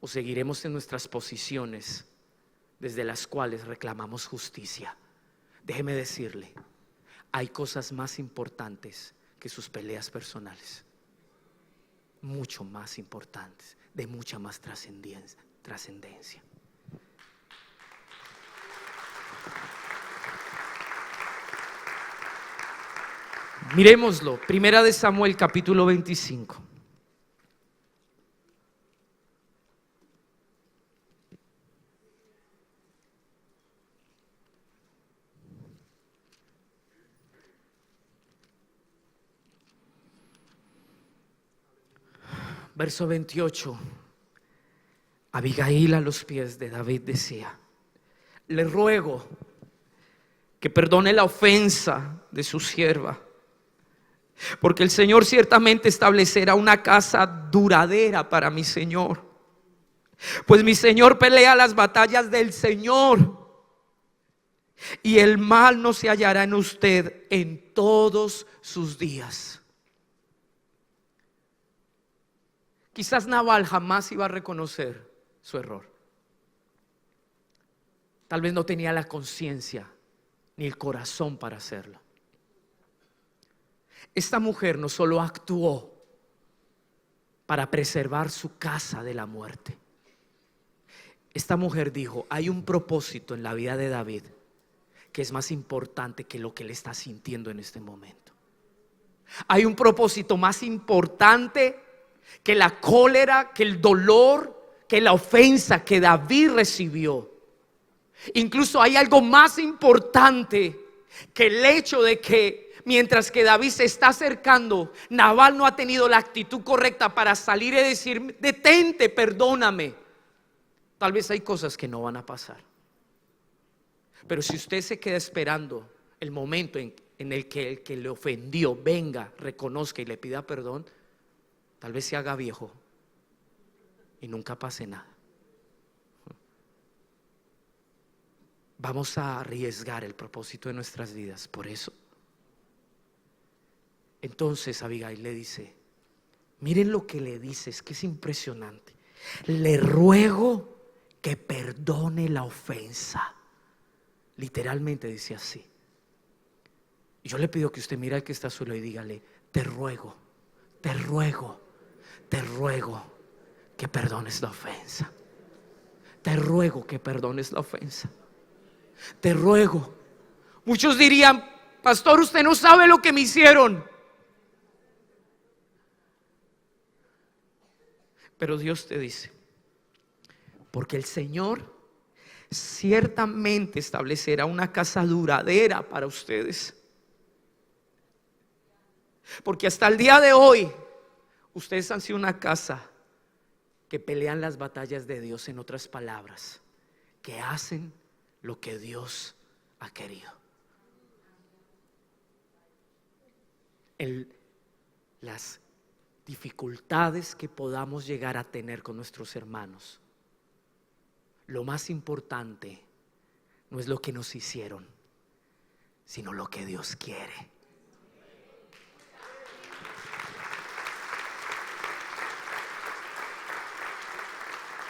¿O seguiremos en nuestras posiciones desde las cuales reclamamos justicia? Déjeme decirle, hay cosas más importantes que sus peleas personales, mucho más importantes, de mucha más trascendencia. Miremoslo, Primera de Samuel capítulo 25. Verso 28. Abigail a los pies de David decía: le ruego que perdone la ofensa de su sierva, porque el Señor ciertamente establecerá una casa duradera para mi Señor, pues mi Señor pelea las batallas del Señor, y el mal no se hallará en usted en todos sus días. Quizás Nabal jamás iba a reconocer su error. Tal vez no tenía la conciencia ni el corazón para hacerlo. Esta mujer no solo actuó para preservar su casa de la muerte. Esta mujer dijo: hay un propósito en la vida de David que es más importante que lo que él está sintiendo en este momento. Hay un propósito más importante que la cólera, que el dolor, que la ofensa que David recibió. Incluso hay algo más importante que el hecho de que mientras que David se está acercando, Nabal no ha tenido la actitud correcta para salir y decir: detente, perdóname. Tal vez hay cosas que no van a pasar, pero si usted se queda esperando el momento en el que le ofendió venga, reconozca y le pida perdón, tal vez se haga viejo y nunca pase nada. Vamos a arriesgar el propósito de nuestras vidas por eso. Entonces Abigail le dice, miren lo que le dice, es que es impresionante: le ruego que perdone la ofensa. Literalmente dice así. Y yo le pido que usted mire al que está solo y dígale: te ruego, te ruego, te ruego que perdones la ofensa. Te ruego que perdones la ofensa. Te ruego. Muchos dirían: pastor, usted no sabe lo que me hicieron. Pero Dios te dice: porque el Señor ciertamente establecerá una casa duradera para ustedes. Porque hasta el día de hoy ustedes han sido una casa que pelean las batallas de Dios. En otras palabras, que hacen lo que Dios ha querido. Las dificultades que podamos llegar a tener con nuestros hermanos, lo más importante no es lo que nos hicieron, sino lo que Dios quiere.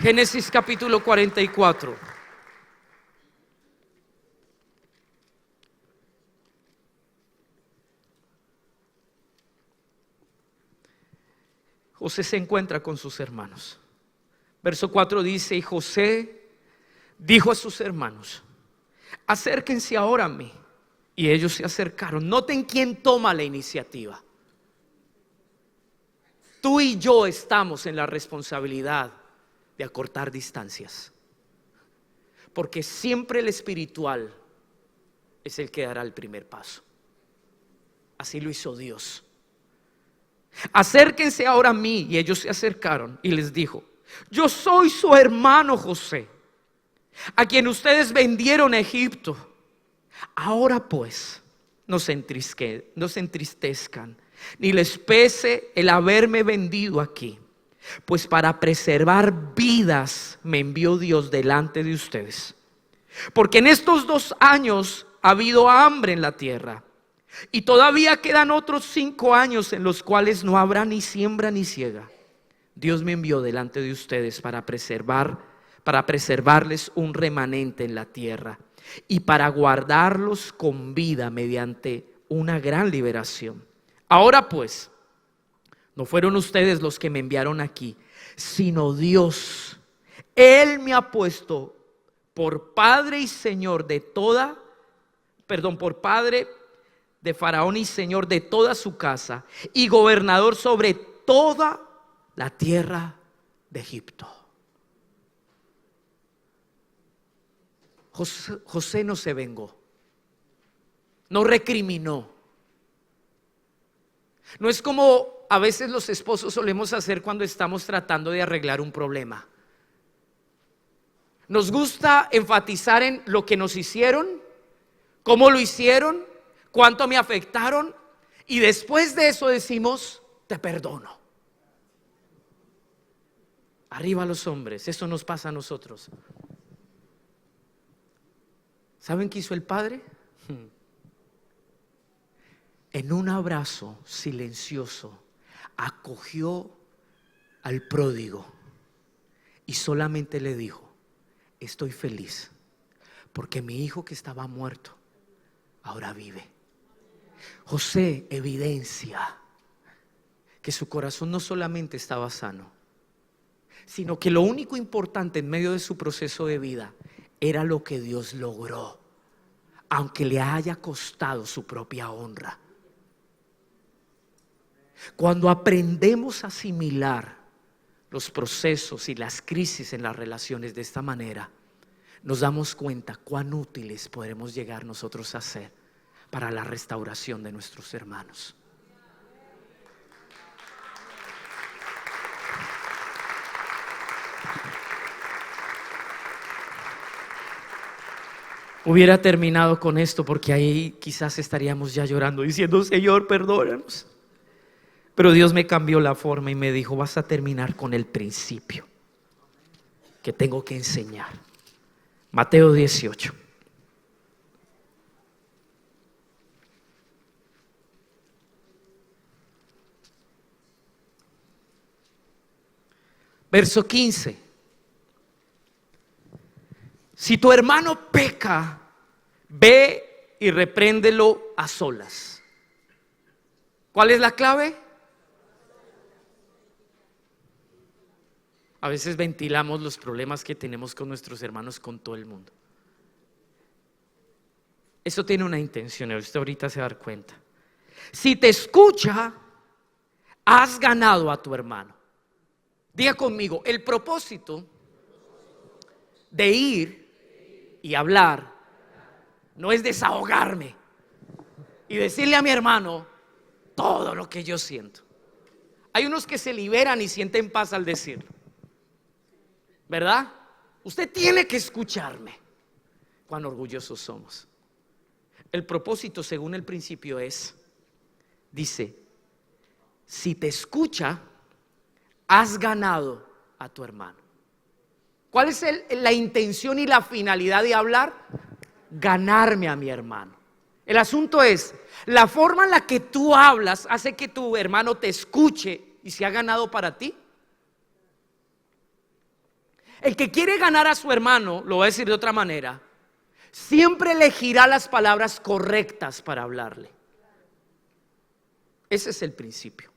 Génesis capítulo 44. José se encuentra con sus hermanos. Verso 4 dice: y José dijo a sus hermanos: acérquense ahora a mí. Y ellos se acercaron. Noten quién toma la iniciativa. Tú y yo estamos en la responsabilidad de acortar distancias, porque siempre el espiritual es el que dará el primer paso. Así lo hizo Dios. Acérquense ahora a mí. Y ellos se acercaron y les dijo: yo soy su hermano José, a quien ustedes vendieron a Egipto. Ahora pues, no se entristezcan, ni les pese el haberme vendido aquí, pues para preservar vidas me envió Dios delante de ustedes. Porque en estos 2 años ha habido hambre en la tierra, y todavía quedan otros 5 años en los cuales no habrá ni siembra ni siega. Dios me envió delante de ustedes para preservarles un remanente en la tierra y para guardarlos con vida mediante una gran liberación. Ahora pues, no fueron ustedes los que me enviaron aquí, sino Dios. Él me ha puesto por padre y señor por padre de Faraón y señor de toda su casa, y gobernador sobre toda la tierra de Egipto. José no se vengó, no recriminó. No es como a veces los esposos solemos hacer cuando estamos tratando de arreglar un problema. Nos gusta enfatizar en lo que nos hicieron, cómo lo hicieron, cuánto me afectaron, y después de eso decimos: te perdono. Arriba los hombres, eso nos pasa a nosotros. ¿Saben qué hizo el padre? En un abrazo silencioso acogió al pródigo y solamente le dijo: estoy feliz porque mi hijo que estaba muerto ahora vive. José evidencia que su corazón no solamente estaba sano, sino que lo único importante en medio de su proceso de vida era lo que Dios logró, aunque le haya costado su propia honra. Cuando aprendemos a asimilar los procesos y las crisis en las relaciones de esta manera, nos damos cuenta cuán útiles podremos llegar nosotros a ser para la restauración de nuestros hermanos. Hubiera terminado con esto, porque ahí quizás estaríamos ya llorando diciendo: Señor, perdónanos. Pero Dios me cambió la forma y me dijo: vas a terminar con el principio que tengo que enseñar. Mateo 18. Verso 15. Si tu hermano peca, ve y repréndelo a solas. ¿Cuál es la clave? A veces ventilamos los problemas que tenemos con nuestros hermanos con todo el mundo. Eso tiene una intención, usted ahorita se va a dar cuenta. Si te escucha, has ganado a tu hermano. Diga conmigo: el propósito de ir y hablar no es desahogarme y decirle a mi hermano todo lo que yo siento. Hay unos que se liberan y sienten paz al decirlo, ¿verdad? Usted tiene que escucharme. Cuán orgullosos somos. El propósito, según el principio, dice: si te escucha, has ganado a tu hermano. ¿Cuál es la intención y la finalidad de hablar? Ganarme a mi hermano. El asunto es, la forma en la que tú hablas hace que tu hermano te escuche y se ha ganado para ti. El que quiere ganar a su hermano, lo voy a decir de otra manera, siempre elegirá las palabras correctas para hablarle. Ese es el principio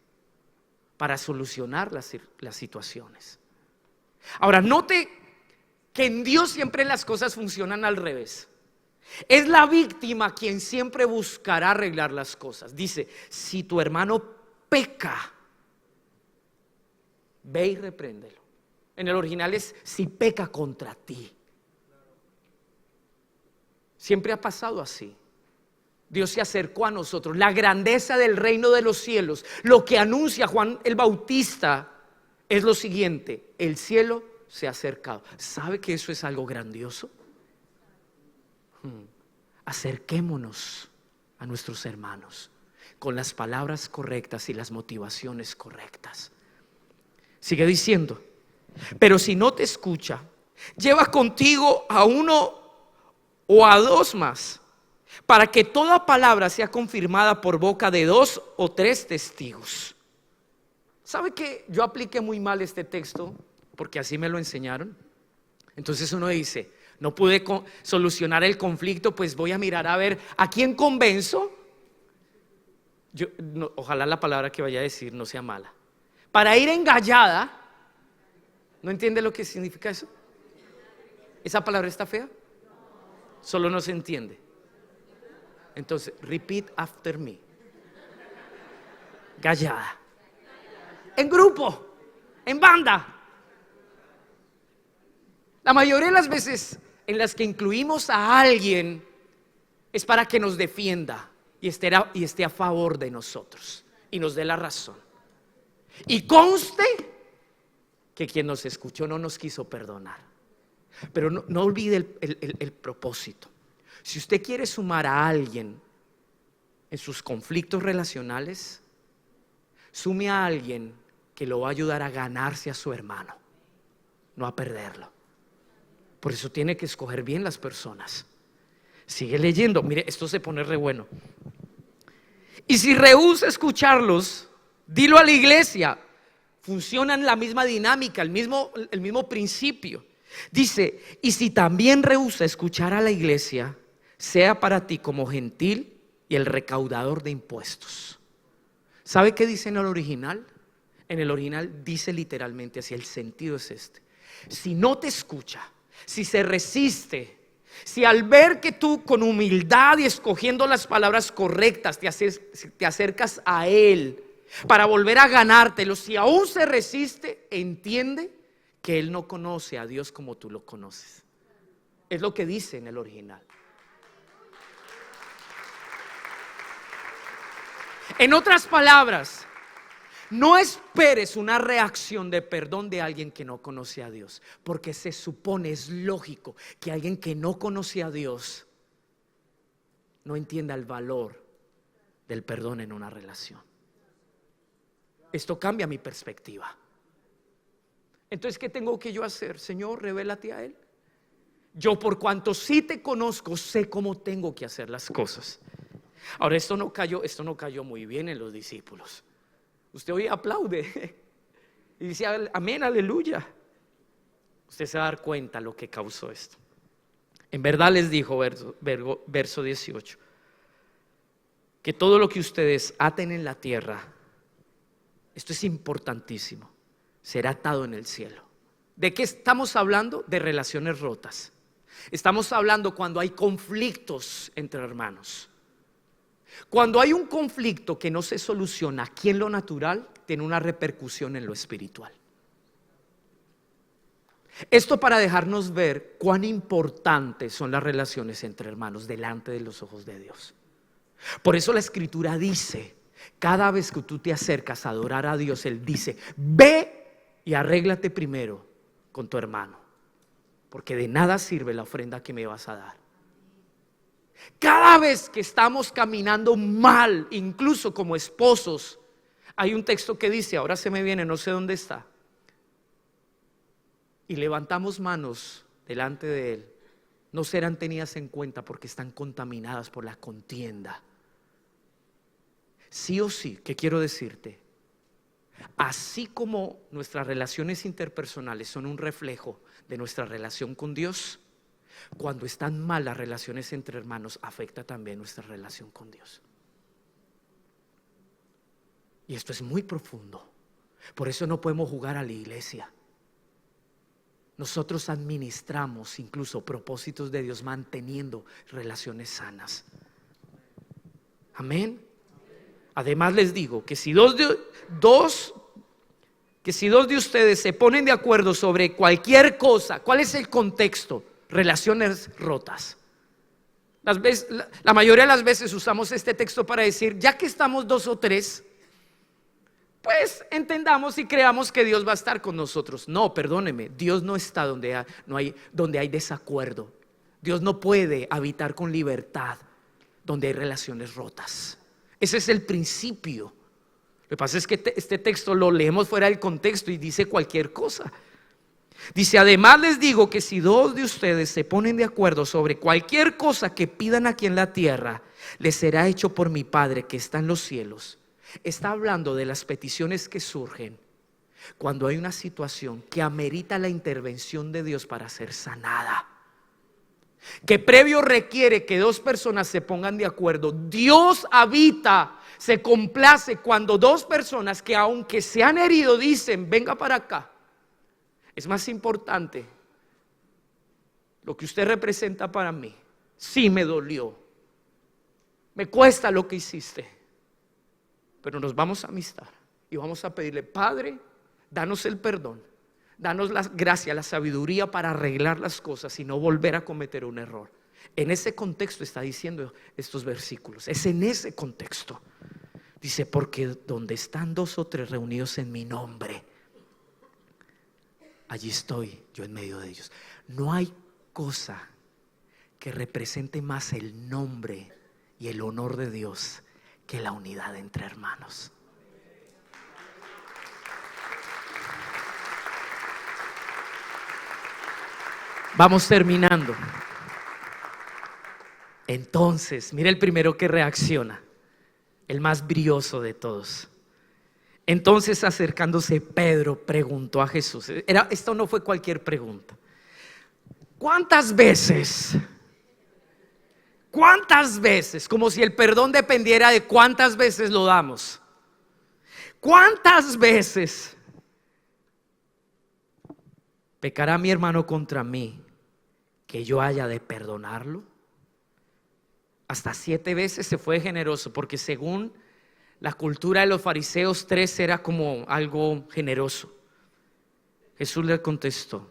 para solucionar las situaciones. Ahora, note que en Dios siempre las cosas funcionan al revés. Es la víctima quien siempre buscará arreglar las cosas. Dice: si tu hermano peca, ve y repréndelo. En el original es: si peca contra ti. Siempre ha pasado así. Dios se acercó a nosotros. La grandeza del reino de los cielos, lo que anuncia Juan el Bautista, es lo siguiente: el cielo se ha acercado. ¿Sabe que eso es algo grandioso? Acerquémonos a nuestros hermanos con las palabras correctas y las motivaciones correctas. Sigue diciendo: pero si no te escucha, lleva contigo a uno o a dos más, para que toda palabra sea confirmada por boca de 2 o 3 testigos. ¿Sabe que yo apliqué muy mal este texto? Porque así me lo enseñaron. Entonces uno dice: no pude solucionar el conflicto, pues voy a mirar a ver a quién convenzo. Ojalá la palabra que vaya a decir no sea mala. Para ir engallada. ¿No entiende lo que significa eso? ¿Esa palabra está fea? Solo no se entiende. Entonces, repeat after me. Gallada. En grupo, en banda. La mayoría de las veces en las que incluimos a alguien es para que nos defienda y esté a favor de nosotros y nos dé la razón. Y conste que quien nos escuchó no nos quiso perdonar. Pero no olvide el propósito. Si usted quiere sumar a alguien en sus conflictos relacionales, sume a alguien que lo va a ayudar a ganarse a su hermano, no a perderlo. Por eso tiene que escoger bien las personas. Sigue leyendo. Mire, esto se pone re bueno. Y si rehúsa escucharlos, dilo a la iglesia. Funciona en la misma dinámica, el mismo principio. Dice: y si también rehúsa escuchar a la iglesia, sea para ti como gentil y el recaudador de impuestos. ¿Sabe qué dice en el original? En el original dice literalmente así, el sentido es este: si no te escucha, si se resiste, si al ver que tú con humildad y escogiendo las palabras correctas te acercas a él para volver a ganártelo. Si aún se resiste, entiende que Él no conoce a Dios como tú lo conoces. Es lo que dice en el original. En otras palabras, no esperes una reacción de perdón de alguien que no conoce a Dios, porque se supone, es lógico, que alguien que no conoce a Dios no entienda el valor del perdón en una relación. Esto cambia mi perspectiva. Entonces, ¿qué tengo que yo hacer? Señor, revélate a Él. Yo, por cuanto sí te conozco, sé cómo tengo que hacer las cosas. Ahora, esto no cayó muy bien en los discípulos. Usted hoy aplaude y dice amén, aleluya. Usted se va a dar cuenta lo que causó esto. En verdad les dijo, verso 18, que todo lo que ustedes aten en la tierra, esto es importantísimo, será atado en el cielo. ¿De qué estamos hablando? De relaciones rotas. Estamos hablando cuando hay conflictos entre hermanos. Cuando hay un conflicto que no se soluciona aquí en lo natural, tiene una repercusión en lo espiritual. Esto para dejarnos ver cuán importantes son las relaciones entre hermanos delante de los ojos de Dios. Por eso la Escritura dice, cada vez que tú te acercas a adorar a Dios, Él dice, ve y arréglate primero con tu hermano, porque de nada sirve la ofrenda que me vas a dar. Cada vez que estamos caminando mal, incluso como esposos, hay un texto que dice, ahora se me viene, no sé dónde está, y levantamos manos delante de Él, no serán tenidas en cuenta porque están contaminadas por la contienda. Sí o sí, ¿qué quiero decirte? Así como nuestras relaciones interpersonales son un reflejo de nuestra relación con Dios, cuando están mal las relaciones entre hermanos, afecta también nuestra relación con Dios. Y esto es muy profundo. Por eso no podemos jugar a la iglesia. Nosotros administramos incluso propósitos de Dios manteniendo relaciones sanas. Amén. Además les digo que si dos de ustedes se ponen de acuerdo sobre cualquier cosa, ¿cuál es el contexto? Relaciones rotas. La mayoría de las veces usamos este texto para decir, ya que estamos 2 o 3, pues entendamos y creamos que Dios va a estar con nosotros. No, perdóneme, Dios no está donde hay desacuerdo. Dios no puede habitar con libertad donde hay relaciones rotas. Ese es el principio. Lo que pasa es que este texto lo leemos fuera del contexto y dice cualquier cosa. Dice, además les digo que si 2 de ustedes se ponen de acuerdo sobre cualquier cosa que pidan aquí en la tierra, les será hecho por mi Padre que está en los cielos. Está hablando de las peticiones que surgen cuando hay una situación que amerita la intervención de Dios para ser sanada, que previo requiere que 2 personas se pongan de acuerdo. Dios habita, se complace cuando 2 personas que aunque se han herido dicen, venga para acá. Es más importante lo que usted representa para mí. Sí me dolió, me cuesta lo que hiciste, pero nos vamos a amistar y vamos a pedirle, Padre, danos el perdón, danos la gracia, la sabiduría para arreglar las cosas y no volver a cometer un error. En ese contexto está diciendo estos versículos. Es en ese contexto. Dice, porque donde están 2 o 3 reunidos en mi nombre, allí estoy yo en medio de ellos. No hay cosa que represente más el nombre y el honor de Dios que la unidad entre hermanos. Vamos terminando. Entonces, mire el primero que reacciona, el más brioso de todos. Entonces, acercándose, Pedro preguntó a Jesús. Esto no fue cualquier pregunta. ¿Cuántas veces? Como si el perdón dependiera de cuántas veces lo damos. ¿Cuántas veces pecará mi hermano contra mí que yo haya de perdonarlo? Hasta 7 veces se fue generoso, porque según La cultura de los fariseos, 3 era como algo generoso. Jesús le contestó: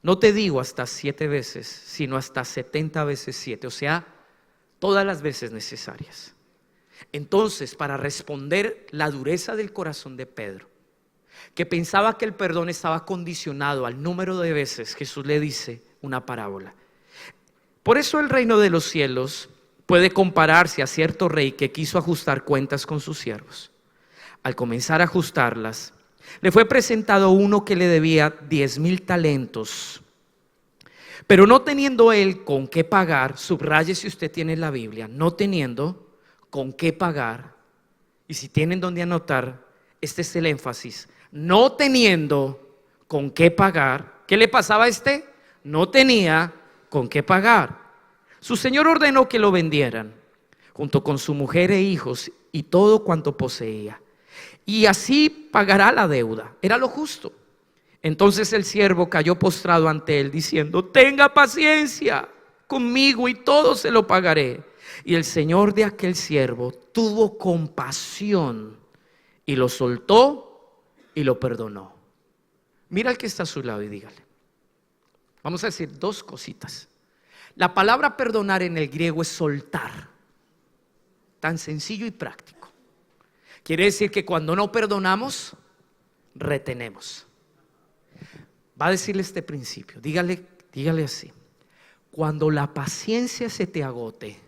no te digo hasta 7 veces, sino hasta 70 veces 7, o sea, todas las veces necesarias. Entonces, para responder la dureza del corazón de Pedro, que pensaba que el perdón estaba condicionado al número de veces, Jesús le dice una parábola. Por eso el reino de los cielos puede compararse a cierto rey que quiso ajustar cuentas con sus siervos. Al comenzar a ajustarlas, le fue presentado uno que le debía 10,000 talentos. Pero no teniendo él con qué pagar, subraye si usted tiene la Biblia, no teniendo con qué pagar, y si tienen donde anotar, este es el énfasis, no teniendo con qué pagar. ¿Qué le pasaba a este? No tenía con qué pagar. Su señor ordenó que lo vendieran, junto con su mujer e hijos y todo cuanto poseía, y así pagará la deuda. Era lo justo. Entonces el siervo cayó postrado ante él, diciendo: tenga paciencia conmigo y todo se lo pagaré. Y el señor de aquel siervo tuvo compasión y lo soltó y lo perdonó. Mira al que está a su lado y dígale. Vamos a decir 2 cositas. La palabra perdonar en el griego es soltar. Tan sencillo y práctico. Quiere decir que cuando no perdonamos, retenemos. Va a decirle este principio. Dígale así: cuando la paciencia se te agote,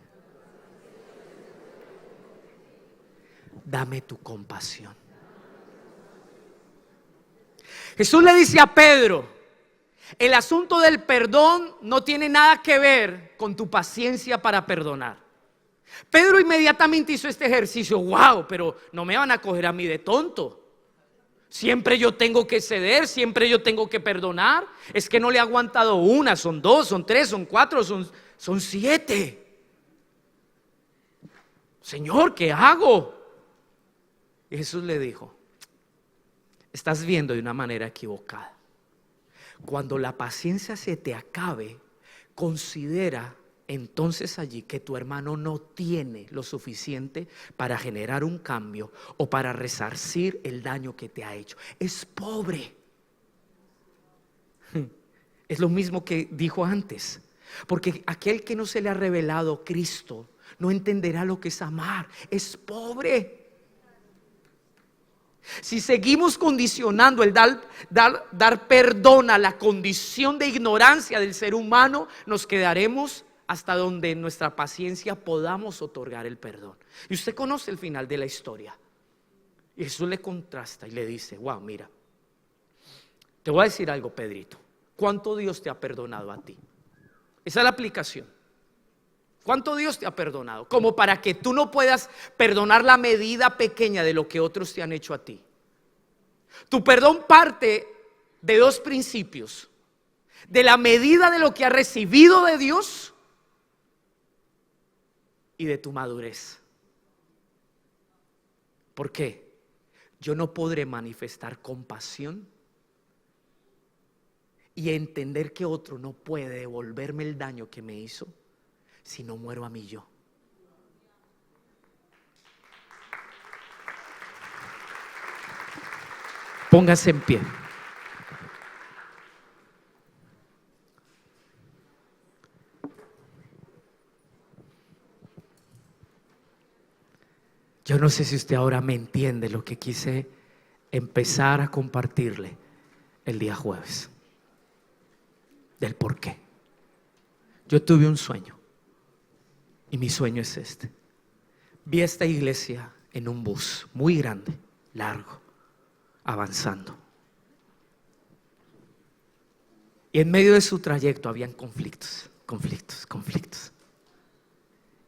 dame tu compasión. Jesús le dice a Pedro: el asunto del perdón no tiene nada que ver con tu paciencia para perdonar. Pedro inmediatamente hizo este ejercicio. Wow, pero no me van a coger a mí de tonto. Siempre yo tengo que ceder, siempre yo tengo que perdonar. Es que no le he aguantado una, son 2, son 3, son 4, son 7. Señor, ¿qué hago? Y Jesús le dijo: estás viendo de una manera equivocada. Cuando la paciencia se te acabe, considera entonces allí que tu hermano no tiene lo suficiente para generar un cambio o para resarcir el daño que te ha hecho. Es pobre. Es lo mismo que dijo antes. Porque aquel que no se le ha revelado Cristo no entenderá lo que es amar. Es pobre. Si seguimos condicionando el dar perdón a la condición de ignorancia del ser humano, nos quedaremos hasta donde en nuestra paciencia podamos otorgar el perdón. Y usted conoce el final de la historia. Y Jesús le contrasta y le dice: wow, mira, te voy a decir algo, Pedrito. ¿Cuánto Dios te ha perdonado a ti? Esa es la aplicación. ¿Cuánto Dios te ha perdonado? Como para que tú no puedas perdonar la medida pequeña de lo que otros te han hecho a ti. Tu perdón parte de 2 principios: de la medida de lo que has recibido de Dios y de tu madurez. ¿Por qué? Yo no podré manifestar compasión y entender que otro no puede devolverme el daño que me hizo si no muero a mí yo. Póngase en pie. Yo no sé si usted ahora me entiende lo que quise empezar a compartirle el día jueves. Del por qué. Yo tuve un sueño. Y mi sueño es este. Vi esta iglesia en un bus muy grande, largo, avanzando. Y en medio de su trayecto habían conflictos.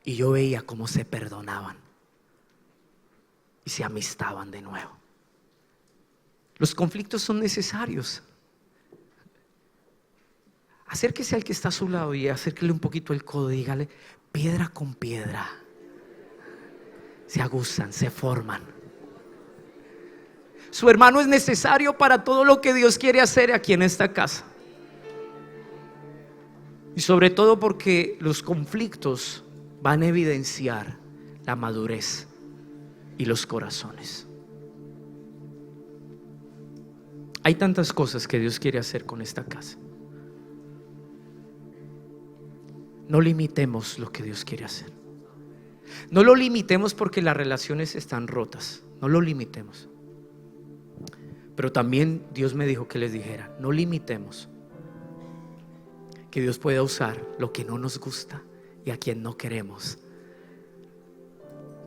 Y yo veía cómo se perdonaban y se amistaban de nuevo. Los conflictos son necesarios. Acérquese al que está a su lado y acérquele un poquito el codo y dígale: piedra con piedra se aguzan, se forman. Su hermano es necesario para todo lo que Dios quiere hacer aquí en esta casa. Y sobre todo porque los conflictos van a evidenciar la madurez y los corazones. Hay tantas cosas que Dios quiere hacer con esta casa. No limitemos lo que Dios quiere hacer. No lo limitemos porque las relaciones están rotas. No lo limitemos. Pero también Dios me dijo que les dijera, no limitemos que Dios pueda usar lo que no nos gusta y a quien no queremos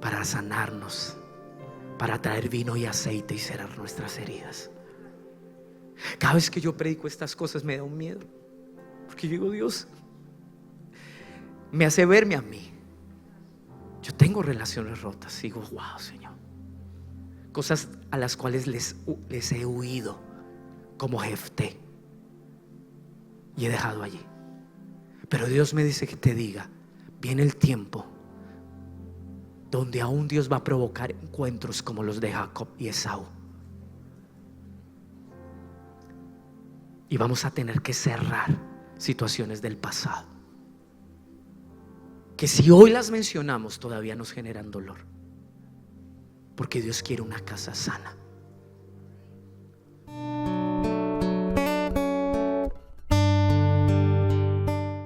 para sanarnos, para traer vino y aceite y cerrar nuestras heridas. Cada vez que yo predico estas cosas me da un miedo, porque yo digo, Dios me hace verme a mí. Yo tengo relaciones rotas. Digo, wow, Señor, cosas a las cuales les he huido, como Jefté, y he dejado allí. Pero Dios me dice que te diga, viene el tiempo donde aún Dios va a provocar encuentros como los de Jacob y Esaú. Y vamos a tener que cerrar situaciones del pasado, que si hoy las mencionamos todavía nos generan dolor, porque Dios quiere una casa sana.